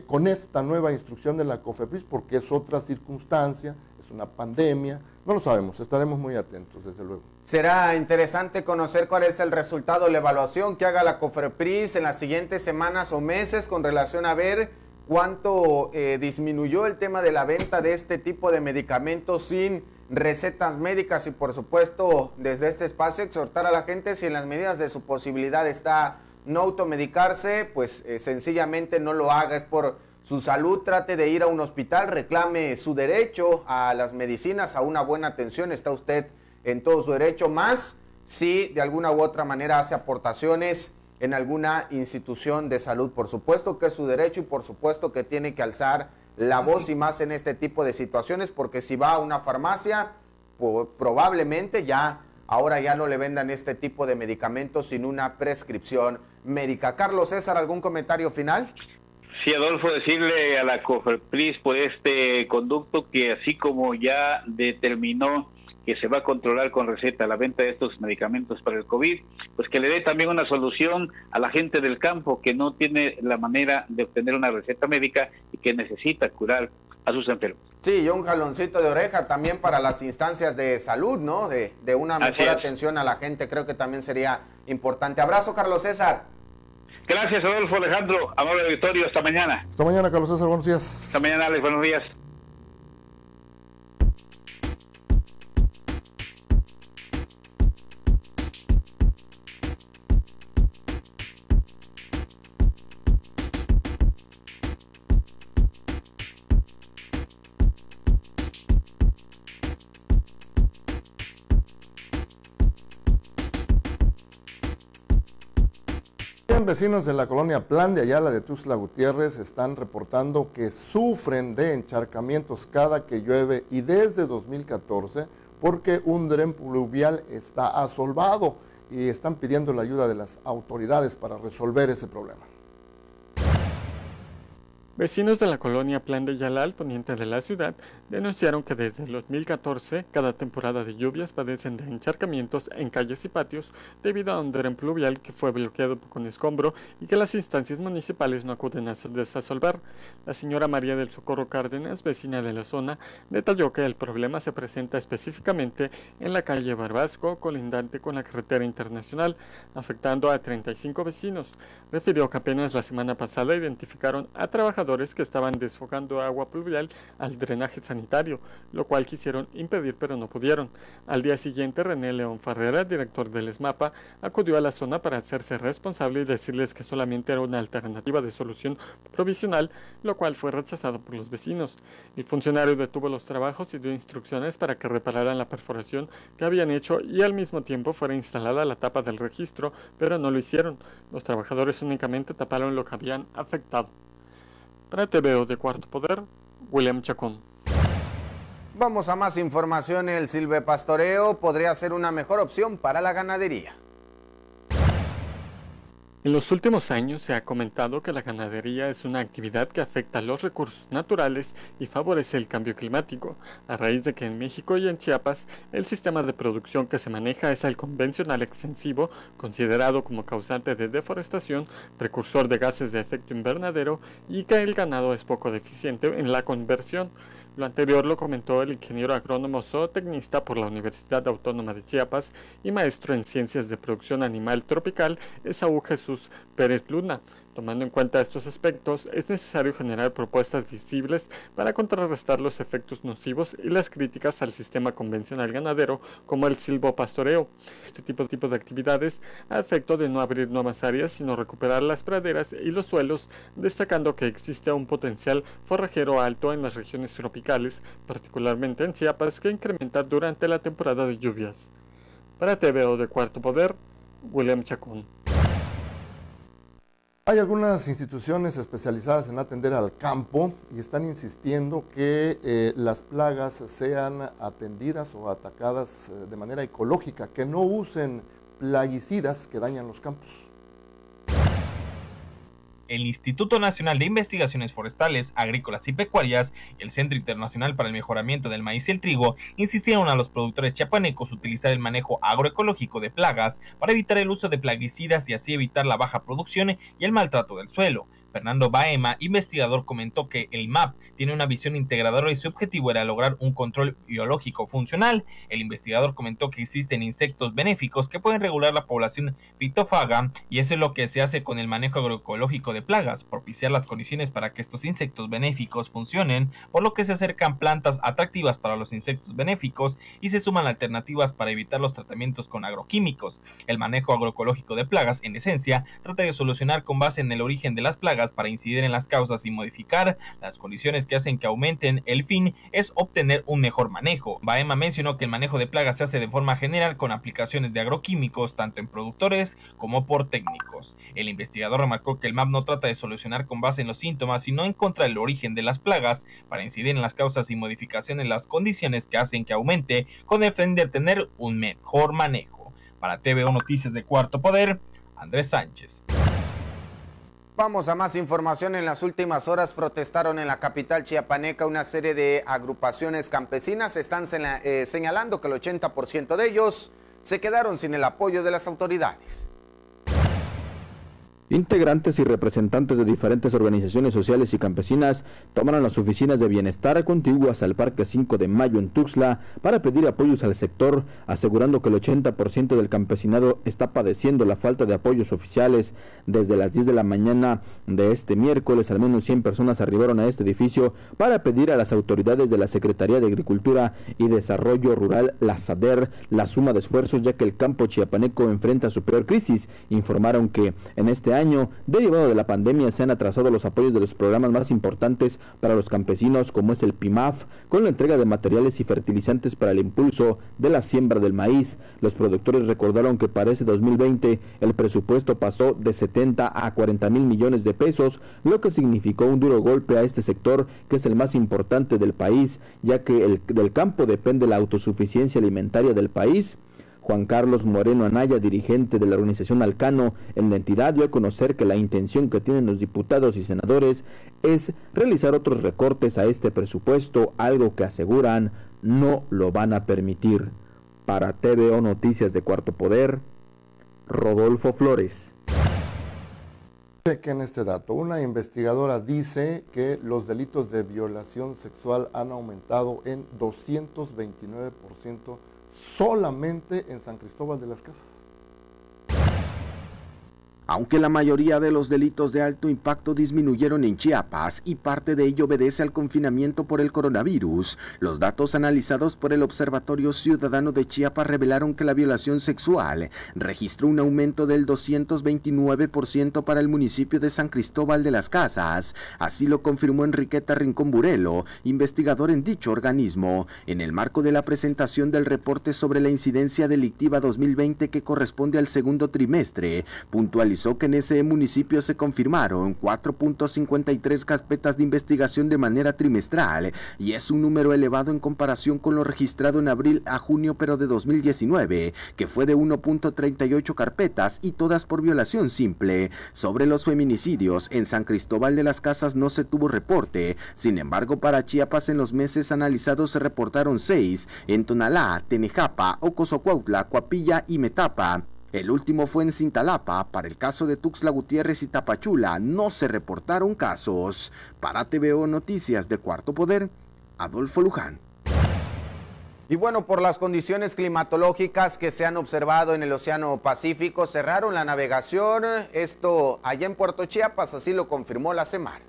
con esta nueva instrucción de la COFEPRIS, porque es otra circunstancia, es una pandemia, no lo sabemos, estaremos muy atentos, desde luego. Será interesante conocer cuál es el resultado de la evaluación que haga la COFEPRIS en las siguientes semanas o meses con relación a ver cuánto disminuyó el tema de la venta de este tipo de medicamentos sin recetas médicas, y por supuesto desde este espacio exhortar a la gente, si en las medidas de su posibilidad está no automedicarse, pues sencillamente no lo haga, es por su salud, trate de ir a un hospital, reclame su derecho a las medicinas, a una buena atención, está usted en todo su derecho, más si de alguna u otra manera hace aportaciones en alguna institución de salud. Por supuesto que es su derecho y por supuesto que tiene que alzar la voz, y más en este tipo de situaciones, porque si va a una farmacia, probablemente ahora ya no le vendan este tipo de medicamentos sin una prescripción médica. Carlos César, ¿algún comentario final? Sí, Adolfo, decirle a la COFEPRIS por este conducto que así como ya determinó que se va a controlar con receta la venta de estos medicamentos para el COVID, pues que le dé también una solución a la gente del campo que no tiene la manera de obtener una receta médica y que necesita curar a sus enfermos. Sí, y un jaloncito de oreja también para las instancias de salud, ¿no? De una mejor atención a la gente, creo que también sería importante. Abrazo, Carlos César. Gracias, Adolfo, Alejandro, amable auditorio, hasta mañana. Hasta mañana, Carlos César, buenos días. Hasta mañana, Alex, buenos días. Vecinos de la colonia Plan de Ayala de Tuxtla Gutiérrez están reportando que sufren de encharcamientos cada que llueve y desde 2014 porque un dren pluvial está asolvado, y están pidiendo la ayuda de las autoridades para resolver ese problema. Vecinos de la colonia Plan de Ayala, al poniente de la ciudad, denunciaron que desde el 2014, cada temporada de lluvias padecen de encharcamientos en calles y patios debido a un dren pluvial que fue bloqueado con escombro y que las instancias municipales no acuden a desasolvar. La señora María del Socorro Cárdenas, vecina de la zona, detalló que el problema se presenta específicamente en la calle Barbasco, colindante con la carretera internacional, afectando a 35 vecinos. Refirió que apenas la semana pasada identificaron a trabajadores que estaban desfogando agua pluvial al drenaje sanitario, lo cual quisieron impedir pero no pudieron. Al día siguiente, René León Ferrera, director del ESMAPA, acudió a la zona para hacerse responsable y decirles que solamente era una alternativa de solución provisional, lo cual fue rechazado por los vecinos. El funcionario detuvo los trabajos y dio instrucciones para que repararan la perforación que habían hecho y al mismo tiempo fuera instalada la tapa del registro, pero no lo hicieron. Los trabajadores únicamente taparon lo que habían afectado. Para TVO de Cuarto Poder, William Chacón. Vamos a más información. El silvepastoreo podría ser una mejor opción para la ganadería. En los últimos años se ha comentado que la ganadería es una actividad que afecta a los recursos naturales y favorece el cambio climático, a raíz de que en México y en Chiapas el sistema de producción que se maneja es el convencional extensivo, considerado como causante de deforestación, precursor de gases de efecto invernadero, y que el ganado es poco deficiente en la conversión. Lo anterior lo comentó el ingeniero agrónomo zootecnista por la Universidad Autónoma de Chiapas y maestro en Ciencias de Producción Animal Tropical, Esaú Jesús Pérez Luna. Tomando en cuenta estos aspectos, es necesario generar propuestas visibles para contrarrestar los efectos nocivos y las críticas al sistema convencional ganadero como el silvopastoreo. Este tipo de actividades a efecto de no abrir nuevas áreas, sino recuperar las praderas y los suelos, destacando que existe un potencial forrajero alto en las regiones tropicales, particularmente en Chiapas, que incrementa durante la temporada de lluvias. Para TVO de Cuarto Poder, William Chacón. Hay algunas instituciones especializadas en atender al campo y están insistiendo que las plagas sean atendidas o atacadas de manera ecológica, que no usen plaguicidas que dañan los campos. El Instituto Nacional de Investigaciones Forestales, Agrícolas y Pecuarias y el Centro Internacional para el Mejoramiento del Maíz y el Trigo insistieron a los productores chiapanecos utilizar el manejo agroecológico de plagas para evitar el uso de plaguicidas y así evitar la baja producción y el maltrato del suelo. Fernando Baema, investigador, comentó que el MAP tiene una visión integradora y su objetivo era lograr un control biológico funcional. El investigador comentó que existen insectos benéficos que pueden regular la población fitófaga y eso es lo que se hace con el manejo agroecológico de plagas, propiciar las condiciones para que estos insectos benéficos funcionen, por lo que se acercan plantas atractivas para los insectos benéficos y se suman alternativas para evitar los tratamientos con agroquímicos. El manejo agroecológico de plagas, en esencia, trata de solucionar con base en el origen de las plagas para incidir en las causas y modificar las condiciones que hacen que aumenten. El fin es obtener un mejor manejo. Baema mencionó que el manejo de plagas se hace de forma general con aplicaciones de agroquímicos tanto en productores como por técnicos. El investigador remarcó que el MAP no trata de solucionar con base en los síntomas, sino en contra del origen de las plagas para incidir en las causas y modificaciones en las condiciones que hacen que aumente con el fin de tener un mejor manejo. Para TVO Noticias de Cuarto Poder, Andrés Sánchez. Vamos a más información. En las últimas horas protestaron en la capital chiapaneca una serie de agrupaciones campesinas. Están señalando que el 80% de ellos se quedaron sin el apoyo de las autoridades. Integrantes y representantes de diferentes organizaciones sociales y campesinas tomaron las oficinas de bienestar contiguas al Parque 5 de Mayo en Tuxtla para pedir apoyos al sector, asegurando que el 80% del campesinado está padeciendo la falta de apoyos oficiales. Desde las 10 de la mañana de este miércoles, al menos 100 personas arribaron a este edificio para pedir a las autoridades de la Secretaría de Agricultura y Desarrollo Rural, la SADER, la suma de esfuerzos, ya que el campo chiapaneco enfrenta su peor crisis. Informaron que en este año, derivado de la pandemia, se han atrasado los apoyos de los programas más importantes para los campesinos, como es el PIMAF, con la entrega de materiales y fertilizantes para el impulso de la siembra del maíz. Los productores recordaron que para ese 2020 el presupuesto pasó de 70 a 40 mil millones de pesos, lo que significó un duro golpe a este sector, que es el más importante del país, ya que del campo depende la autosuficiencia alimentaria del país. Juan Carlos Moreno Anaya, dirigente de la organización Alcano en la entidad, dio a conocer que la intención que tienen los diputados y senadores es realizar otros recortes a este presupuesto, algo que aseguran no lo van a permitir. Para TVO Noticias de Cuarto Poder, Rodolfo Flores. Chequen este dato. Una investigadora dice que los delitos de violación sexual han aumentado en 229% solamente en San Cristóbal de las Casas. Aunque la mayoría de los delitos de alto impacto disminuyeron en Chiapas y parte de ello obedece al confinamiento por el coronavirus, los datos analizados por el Observatorio Ciudadano de Chiapas revelaron que la violación sexual registró un aumento del 229% para el municipio de San Cristóbal de las Casas. Así lo confirmó Enriqueta Rincón Burelo, investigador en dicho organismo, en el marco de la presentación del reporte sobre la incidencia delictiva 2020 que corresponde al segundo trimestre. Puntualizó que en ese municipio se confirmaron 4.53 carpetas de investigación de manera trimestral y es un número elevado en comparación con lo registrado en abril a junio pero de 2019, que fue de 1.38 carpetas y todas por violación simple. Sobre los feminicidios, en San Cristóbal de las Casas no se tuvo reporte, sin embargo para Chiapas en los meses analizados se reportaron 6, en Tonalá, Tenejapa, Ocosocuautla, Coapilla y Metapa. El último fue en Cintalapa. Para el caso de Tuxtla Gutiérrez y Tapachula no se reportaron casos. Para TVO Noticias de Cuarto Poder, Adolfo Luján. Y bueno, por las condiciones climatológicas que se han observado en el Océano Pacífico, cerraron la navegación, esto allá en Puerto Chiapas, así lo confirmó la SEMAR.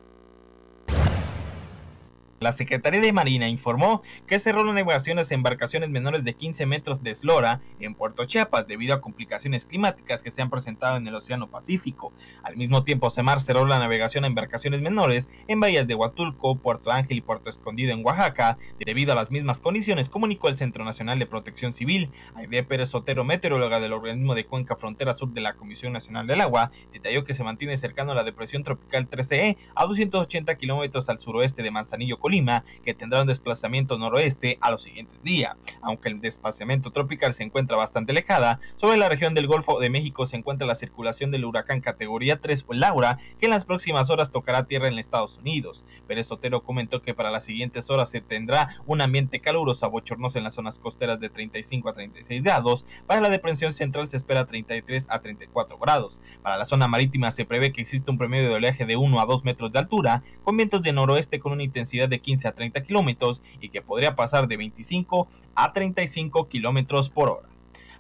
La Secretaría de Marina informó que cerró las navegaciones a embarcaciones menores de 15 metros de eslora en Puerto Chiapas debido a complicaciones climáticas que se han presentado en el Océano Pacífico. Al mismo tiempo, Semar cerró la navegación a embarcaciones menores en bahías de Huatulco, Puerto Ángel y Puerto Escondido en Oaxaca debido a las mismas condiciones, comunicó el Centro Nacional de Protección Civil. Aide Pérez Sotero, meteoróloga del organismo de Cuenca Frontera Sur de la Comisión Nacional del Agua, detalló que se mantiene cercano a la depresión tropical 13E a 280 kilómetros al suroeste de Manzanillo, Colima, que tendrá un desplazamiento noroeste a los siguientes días. Aunque el desplazamiento tropical se encuentra bastante alejada, sobre la región del Golfo de México se encuentra la circulación del huracán categoría 3 o Laura, que en las próximas horas tocará tierra en Estados Unidos. Pérez Sotero comentó que para las siguientes horas se tendrá un ambiente caluroso a bochornoso en las zonas costeras de 35 a 36 grados, para la depresión central se espera 33 a 34 grados. Para la zona marítima se prevé que existe un promedio de oleaje de 1 a 2 metros de altura, con vientos de noroeste con una intensidad de 15 a 30 kilómetros y que podría pasar de 25 a 35 kilómetros por hora.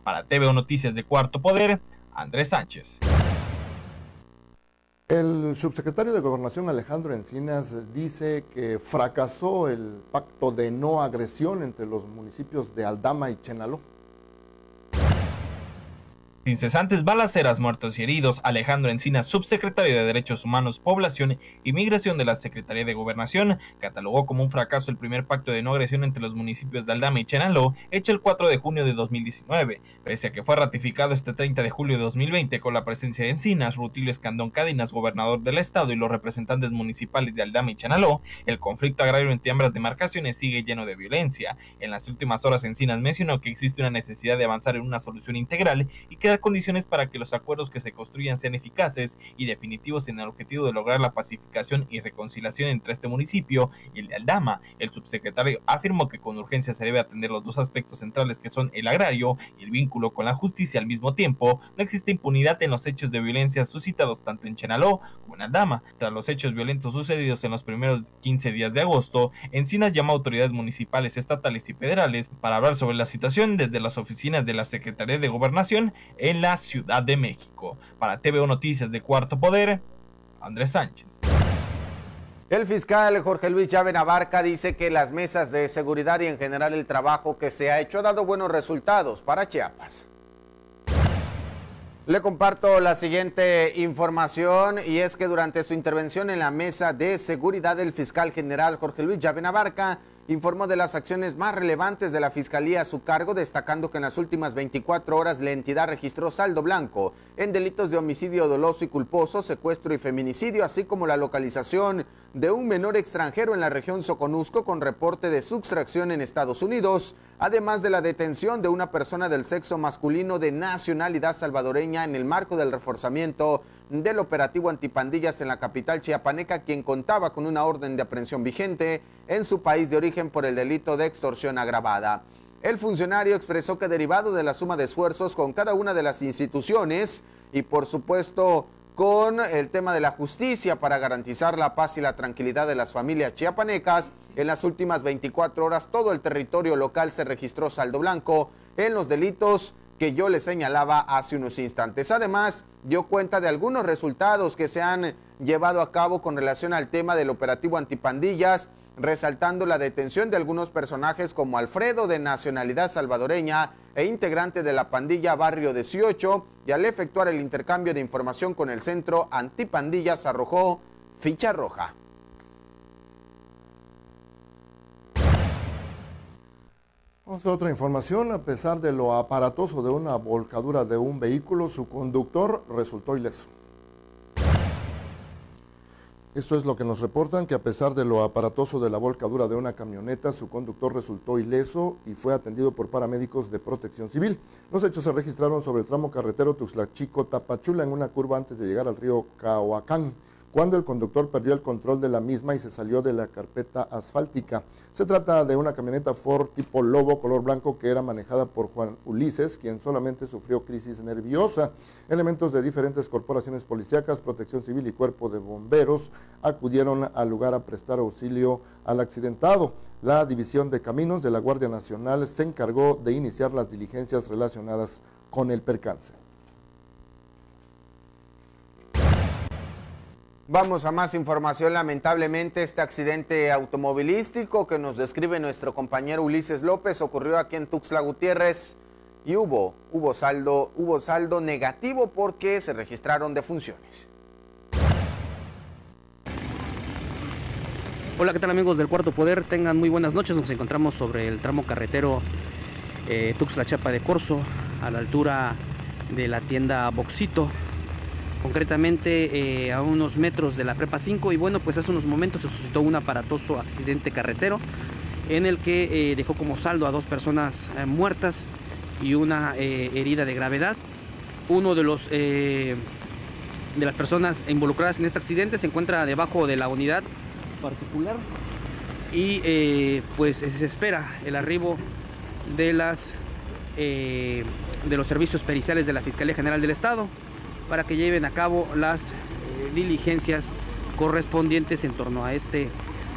Para TVO Noticias de Cuarto Poder, Andrés Sánchez. El subsecretario de Gobernación Alejandro Encinas dice que fracasó el pacto de no agresión entre los municipios de Aldama y Chenaló. Incesantes balaceras, muertos y heridos. Alejandro Encinas, subsecretario de Derechos Humanos, Población y Migración de la Secretaría de Gobernación, catalogó como un fracaso el primer pacto de no agresión entre los municipios de Aldama y Chenaló, hecho el 4 de junio de 2019. Pese a que fue ratificado este 30 de julio de 2020 con la presencia de Encinas, Rutilio Escandón Cádinas, gobernador del estado, y los representantes municipales de Aldama y Chenaló, el conflicto agrario entre ambas demarcaciones sigue lleno de violencia. En las últimas horas, Encinas mencionó que existe una necesidad de avanzar en una solución integral y que condiciones para que los acuerdos que se construyan sean eficaces y definitivos en el objetivo de lograr la pacificación y reconciliación entre este municipio y el de Aldama. El subsecretario afirmó que con urgencia se debe atender los dos aspectos centrales que son el agrario y el vínculo con la justicia. Al mismo tiempo, no existe impunidad en los hechos de violencia suscitados tanto en Chenaló como en Aldama. Tras los hechos violentos sucedidos en los primeros 15 días de agosto, Encinas llamó a autoridades municipales, estatales y federales para hablar sobre la situación desde las oficinas de la Secretaría de Gobernación en la Ciudad de México. Para TVO Noticias de Cuarto Poder, Andrés Sánchez. El fiscal Jorge Luis Llave Abarca dice que las mesas de seguridad y en general el trabajo que se ha hecho ha dado buenos resultados para Chiapas. Le comparto la siguiente información y es que durante su intervención en la mesa de seguridad, el fiscal general Jorge Luis Llave Abarca informó de las acciones más relevantes de la Fiscalía a su cargo, destacando que en las últimas 24 horas la entidad registró saldo blanco en delitos de homicidio doloso y culposo, secuestro y feminicidio, así como la localización de un menor extranjero en la región Soconusco con reporte de sustracción en Estados Unidos, además de la detención de una persona del sexo masculino de nacionalidad salvadoreña en el marco del reforzamiento del operativo antipandillas en la capital chiapaneca, quien contaba con una orden de aprehensión vigente en su país de origen por el delito de extorsión agravada. El funcionario expresó que derivado de la suma de esfuerzos con cada una de las instituciones y por supuesto con el tema de la justicia para garantizar la paz y la tranquilidad de las familias chiapanecas, en las últimas 24 horas todo el territorio local se registró saldo blanco en los delitos que yo les señalaba hace unos instantes. Además, dio cuenta de algunos resultados que se han llevado a cabo con relación al tema del operativo antipandillas, resaltando la detención de algunos personajes como Alfredo, de nacionalidad salvadoreña e integrante de la pandilla Barrio 18, y al efectuar el intercambio de información con el centro antipandillas arrojó ficha roja. Vamos a otra información. A pesar de lo aparatoso de una volcadura de un vehículo, su conductor resultó ileso. Esto es lo que nos reportan, que a pesar de lo aparatoso de la volcadura de una camioneta, su conductor resultó ileso y fue atendido por paramédicos de Protección Civil. Los hechos se registraron sobre el tramo carretero Tuxtla-Chico-Tapachula en una curva antes de llegar al río Cahuacán, cuando el conductor perdió el control de la misma y se salió de la carpeta asfáltica. Se trata de una camioneta Ford tipo Lobo color blanco que era manejada por Juan Ulises, quien solamente sufrió crisis nerviosa. Elementos de diferentes corporaciones policíacas, Protección Civil y Cuerpo de Bomberos acudieron al lugar a prestar auxilio al accidentado. La División de Caminos de la Guardia Nacional se encargó de iniciar las diligencias relacionadas con el percance. Vamos a más información. Lamentablemente, este accidente automovilístico que nos describe nuestro compañero Ulises López ocurrió aquí en Tuxtla Gutiérrez y hubo saldo negativo porque se registraron defunciones. Hola, ¿qué tal amigos del Cuarto Poder? Tengan muy buenas noches. Nos encontramos sobre el tramo carretero Tuxtla Chiapa de Corzo, a la altura de la tienda Boxito, concretamente a unos metros de la Prepa 5. Y bueno, pues hace unos momentos se suscitó un aparatoso accidente carretero en el que dejó como saldo a 2 personas muertas y una herida de gravedad. Uno de las personas involucradas en este accidente se encuentra debajo de la unidad particular y pues se espera el arribo de los servicios periciales de la Fiscalía General del Estado para que lleven a cabo las diligencias correspondientes en torno a este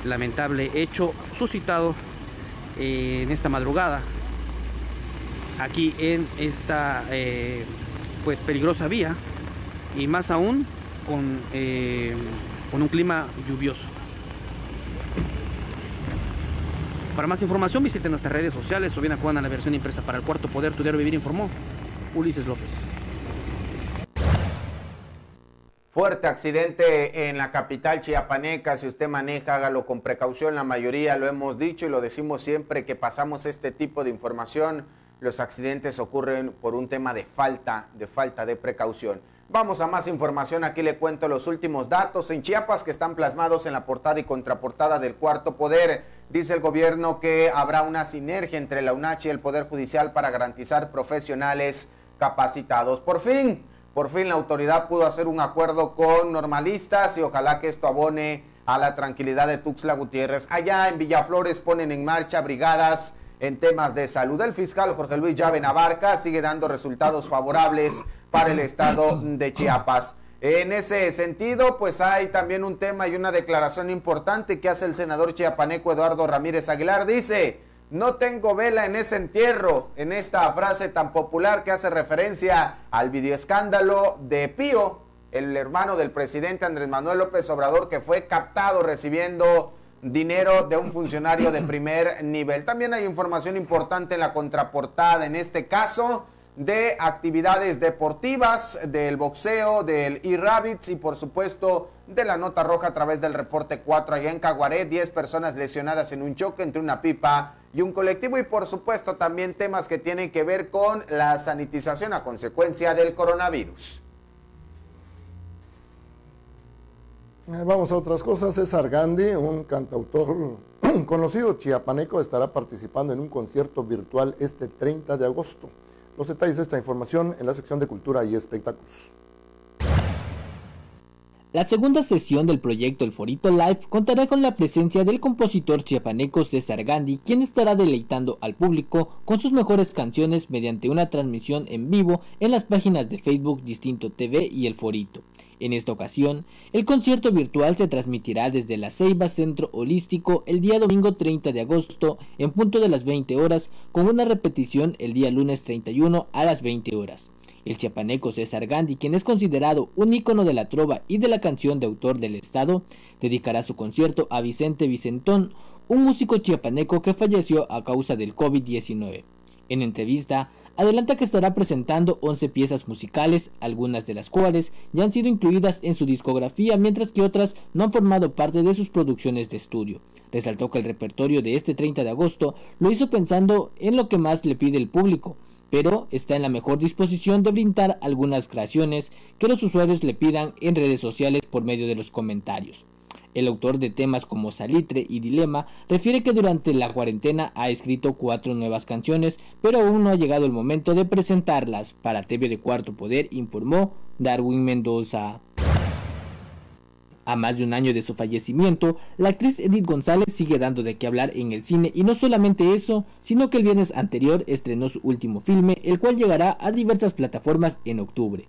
lamentable hecho suscitado en esta madrugada aquí en esta pues peligrosa vía, y más aún con un clima lluvioso. Para más información visiten nuestras redes sociales o bien acudan a la versión impresa. Para el Cuarto Poder, Tu Diario Vivir, informó Ulises López. Fuerte accidente en la capital chiapaneca. Si usted maneja, hágalo con precaución. La mayoría lo hemos dicho y lo decimos siempre que pasamos este tipo de información. Los accidentes ocurren por un tema de falta de precaución. Vamos a más información. Aquí le cuento los últimos datos en Chiapas que están plasmados en la portada y contraportada del Cuarto Poder. Dice el gobierno que habrá una sinergia entre la UNACH y el Poder Judicial para garantizar profesionales capacitados. Por fin la autoridad pudo hacer un acuerdo con normalistas y ojalá que esto abone a la tranquilidad de Tuxtla Gutiérrez. Allá en Villaflores ponen en marcha brigadas en temas de salud. El fiscal Jorge Luis Llave Navarca sigue dando resultados favorables para el estado de Chiapas. En ese sentido, pues hay también un tema y una declaración importante que hace el senador chiapaneco Eduardo Ramírez Aguilar. Dice: no tengo vela en ese entierro, en esta frase tan popular que hace referencia al videoescándalo de Pío, el hermano del presidente Andrés Manuel López Obrador, que fue captado recibiendo dinero de un funcionario de primer nivel. También hay información importante en la contraportada, en este caso, de actividades deportivas, del boxeo, del e-Rabbits y por supuesto de la nota roja a través del reporte 4 allá en Caguaré. 10 personas lesionadas en un choque entre una pipa y un colectivo, y por supuesto también temas que tienen que ver con la sanitización a consecuencia del coronavirus. Vamos a otras cosas. César Gandhi, un cantautor conocido chiapaneco, estará participando en un concierto virtual este 30 de agosto. Los detalles de esta información en la sección de Cultura y Espectáculos. La segunda sesión del proyecto El Forito Live contará con la presencia del compositor chiapaneco César Gandhi, quien estará deleitando al público con sus mejores canciones mediante una transmisión en vivo en las páginas de Facebook Distinto TV y El Forito. En esta ocasión, el concierto virtual se transmitirá desde la Ceiba Centro Holístico el día domingo 30 de agosto en punto de las 20 horas, con una repetición el día lunes 31 a las 20 horas. El chiapaneco César Gandhi, quien es considerado un ícono de la trova y de la canción de autor del estado, dedicará su concierto a Vicente Vicentón, un músico chiapaneco que falleció a causa del COVID-19. En entrevista, adelanta que estará presentando 11 piezas musicales, algunas de las cuales ya han sido incluidas en su discografía, mientras que otras no han formado parte de sus producciones de estudio. Resaltó que el repertorio de este 30 de agosto lo hizo pensando en lo que más le pide el público, pero está en la mejor disposición de brindar algunas creaciones que los usuarios le pidan en redes sociales por medio de los comentarios. El autor de temas como Salitre y Dilema refiere que durante la cuarentena ha escrito 4 nuevas canciones, pero aún no ha llegado el momento de presentarlas. Para TV de Cuarto Poder, informó Darwin Mendoza. A más de un año de su fallecimiento, la actriz Edith González sigue dando de qué hablar en el cine, y no solamente eso, sino que el viernes anterior estrenó su último filme, el cual llegará a diversas plataformas en octubre.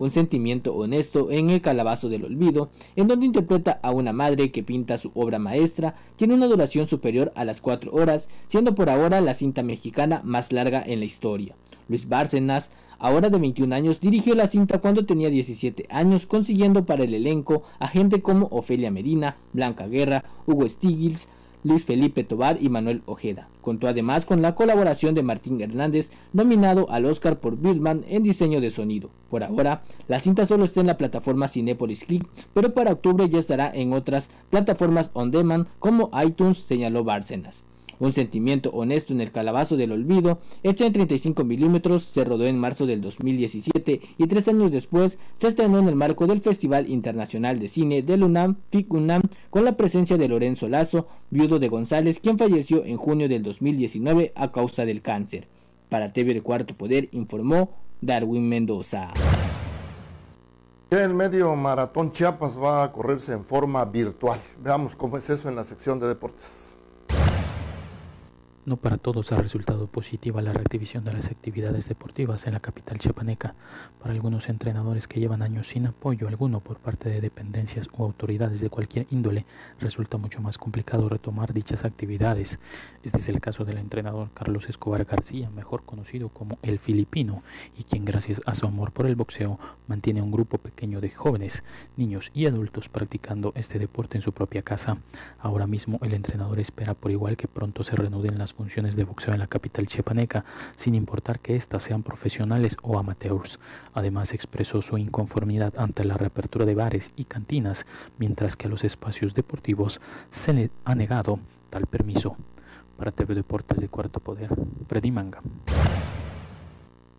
Un sentimiento honesto en el Calabazo del Olvido, en donde interpreta a una madre que pinta su obra maestra, tiene una duración superior a las 4 horas, siendo por ahora la cinta mexicana más larga en la historia. Luis Bárcenas, ahora de 21 años, dirigió la cinta cuando tenía 17 años, consiguiendo para el elenco a gente como Ofelia Medina, Blanca Guerra, Hugo Stiglitz, Luis Felipe Tovar y Manuel Ojeda. Contó además con la colaboración de Martín Hernández, nominado al Oscar por Birdman en diseño de sonido. Por ahora, la cinta solo está en la plataforma Cinépolis Click, pero para octubre ya estará en otras plataformas on demand como iTunes, señaló Bárcenas. Un sentimiento honesto en el Calabazo del Olvido, hecha en 35 milímetros, se rodó en marzo del 2017 y 3 años después se estrenó en el marco del Festival Internacional de Cine del UNAM, FIC UNAM, con la presencia de Lorenzo Lazo, viudo de González, quien falleció en junio del 2019 a causa del cáncer. Para TV de Cuarto Poder informó Darwin Mendoza. El medio maratón Chiapas va a correrse en forma virtual. Veamos cómo es eso en la sección de deportes. No para todos ha resultado positiva la reactivación de las actividades deportivas en la capital chiapaneca. Para algunos entrenadores que llevan años sin apoyo alguno por parte de dependencias o autoridades de cualquier índole, resulta mucho más complicado retomar dichas actividades. Este es el caso del entrenador Carlos Escobar García, mejor conocido como El Filipino, y quien gracias a su amor por el boxeo mantiene un grupo pequeño de jóvenes, niños y adultos practicando este deporte en su propia casa. Ahora mismo el entrenador espera por igual que pronto se reanuden las funciones de boxeo en la capital chiapaneca, sin importar que éstas sean profesionales o amateurs. Además expresó su inconformidad ante la reapertura de bares y cantinas, mientras que a los espacios deportivos se le ha negado tal permiso. Para TV Deportes de Cuarto Poder, Freddy Manga.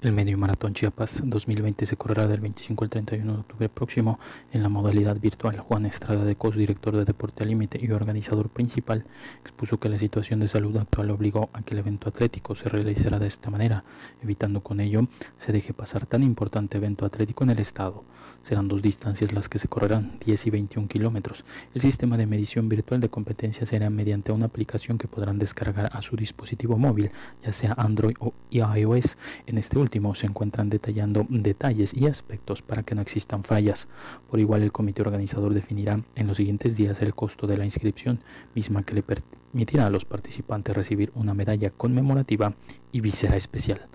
El Medio Maratón Chiapas 2020 se correrá del 25 al 31 de octubre próximo en la modalidad virtual. Juan Estrada de Cos, director de Deporte al Límite y organizador principal, expuso que la situación de salud actual obligó a que el evento atlético se realizara de esta manera, evitando con ello se deje pasar tan importante evento atlético en el estado. Serán 2 distancias las que se correrán, 10 y 21 kilómetros. El sistema de medición virtual de competencia será mediante una aplicación que podrán descargar a su dispositivo móvil, ya sea Android o iOS. En este último se encuentran detallando detalles y aspectos para que no existan fallas. Por igual, el comité organizador definirá en los siguientes días el costo de la inscripción, misma que le permitirá a los participantes recibir una medalla conmemorativa y visera especial.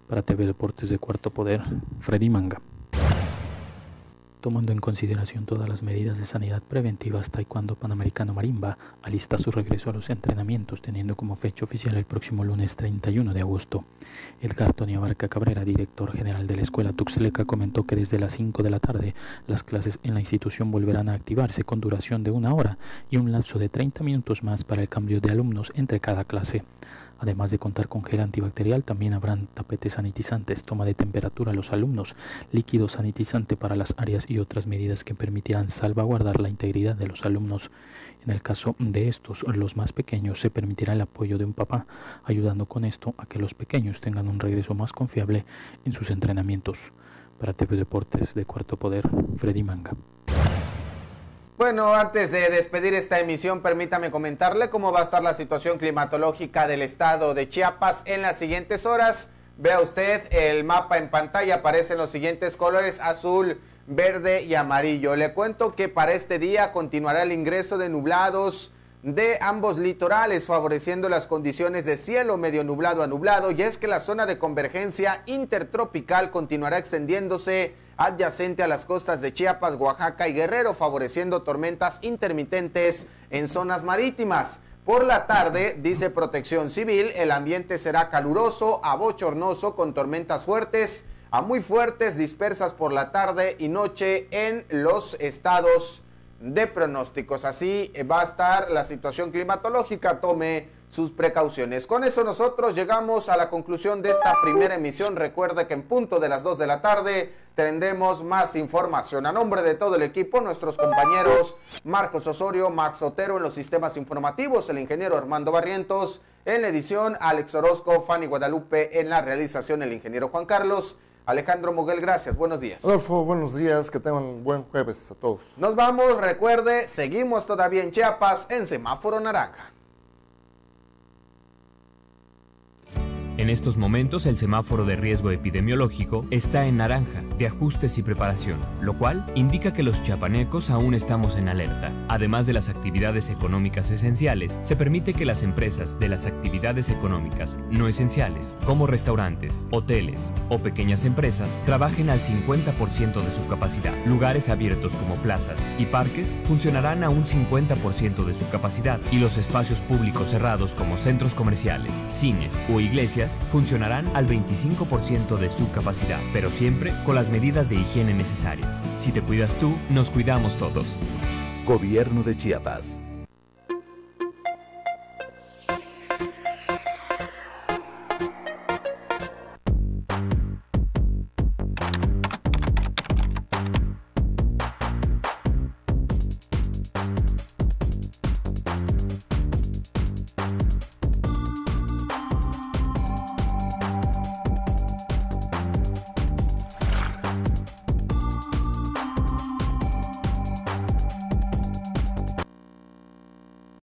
Para TV Deportes de Cuarto Poder, Freddy Manga. Tomando en consideración todas las medidas de sanidad preventivas, Taekwondo Panamericano Marimba alista su regreso a los entrenamientos, teniendo como fecha oficial el próximo lunes 31 de agosto. Edgar Tony Abarca Cabrera, director general de la escuela Tuxtleca, comentó que desde las 5 de la tarde las clases en la institución volverán a activarse con duración de 1 hora y un lapso de 30 minutos más para el cambio de alumnos entre cada clase. Además de contar con gel antibacterial, también habrán tapetes sanitizantes, toma de temperatura a los alumnos, líquido sanitizante para las áreas y otras medidas que permitirán salvaguardar la integridad de los alumnos. En el caso de estos, los más pequeños, se permitirá el apoyo de un papá, ayudando con esto a que los pequeños tengan un regreso más confiable en sus entrenamientos. Para TV Deportes de Cuarto Poder, Freddy Manga. Bueno, antes de despedir esta emisión, permítame comentarle cómo va a estar la situación climatológica del estado de Chiapas en las siguientes horas. Vea usted el mapa en pantalla, aparecen los siguientes colores: azul, verde y amarillo. Le cuento que para este día continuará el ingreso de nublados de ambos litorales, favoreciendo las condiciones de cielo medio nublado a nublado, y es que la zona de convergencia intertropical continuará extendiéndose adyacente a las costas de Chiapas, Oaxaca y Guerrero, favoreciendo tormentas intermitentes en zonas marítimas. Por la tarde, dice Protección Civil, el ambiente será caluroso a bochornoso con tormentas fuertes a muy fuertes dispersas por la tarde y noche en los estados de pronósticos. Así va a estar la situación climatológica, tome sus precauciones. Con eso nosotros llegamos a la conclusión de esta primera emisión. Recuerde que en punto de las 2 de la tarde tendremos más información. A nombre de todo el equipo, nuestros compañeros Marcos Osorio, Max Otero en los sistemas informativos, el ingeniero Armando Barrientos en la edición, Alex Orozco, Fanny Guadalupe en la realización, el ingeniero Juan Carlos. Alejandro Moguel, gracias, buenos días. Adolfo, buenos días, que tengan un buen jueves a todos. Nos vamos, recuerde, seguimos todavía en Chiapas en semáforo naranja. En estos momentos el semáforo de riesgo epidemiológico está en naranja, de ajustes y preparación, lo cual indica que los chiapanecos aún estamos en alerta. Además de las actividades económicas esenciales, se permite que las empresas de las actividades económicas no esenciales, como restaurantes, hoteles o pequeñas empresas, trabajen al 50% de su capacidad. Lugares abiertos como plazas y parques funcionarán a un 50% de su capacidad y los espacios públicos cerrados como centros comerciales, cines o iglesias funcionarán al 25% de su capacidad, pero siempre con las medidas de higiene necesarias. Si te cuidas tú, nos cuidamos todos. Gobierno de Chiapas.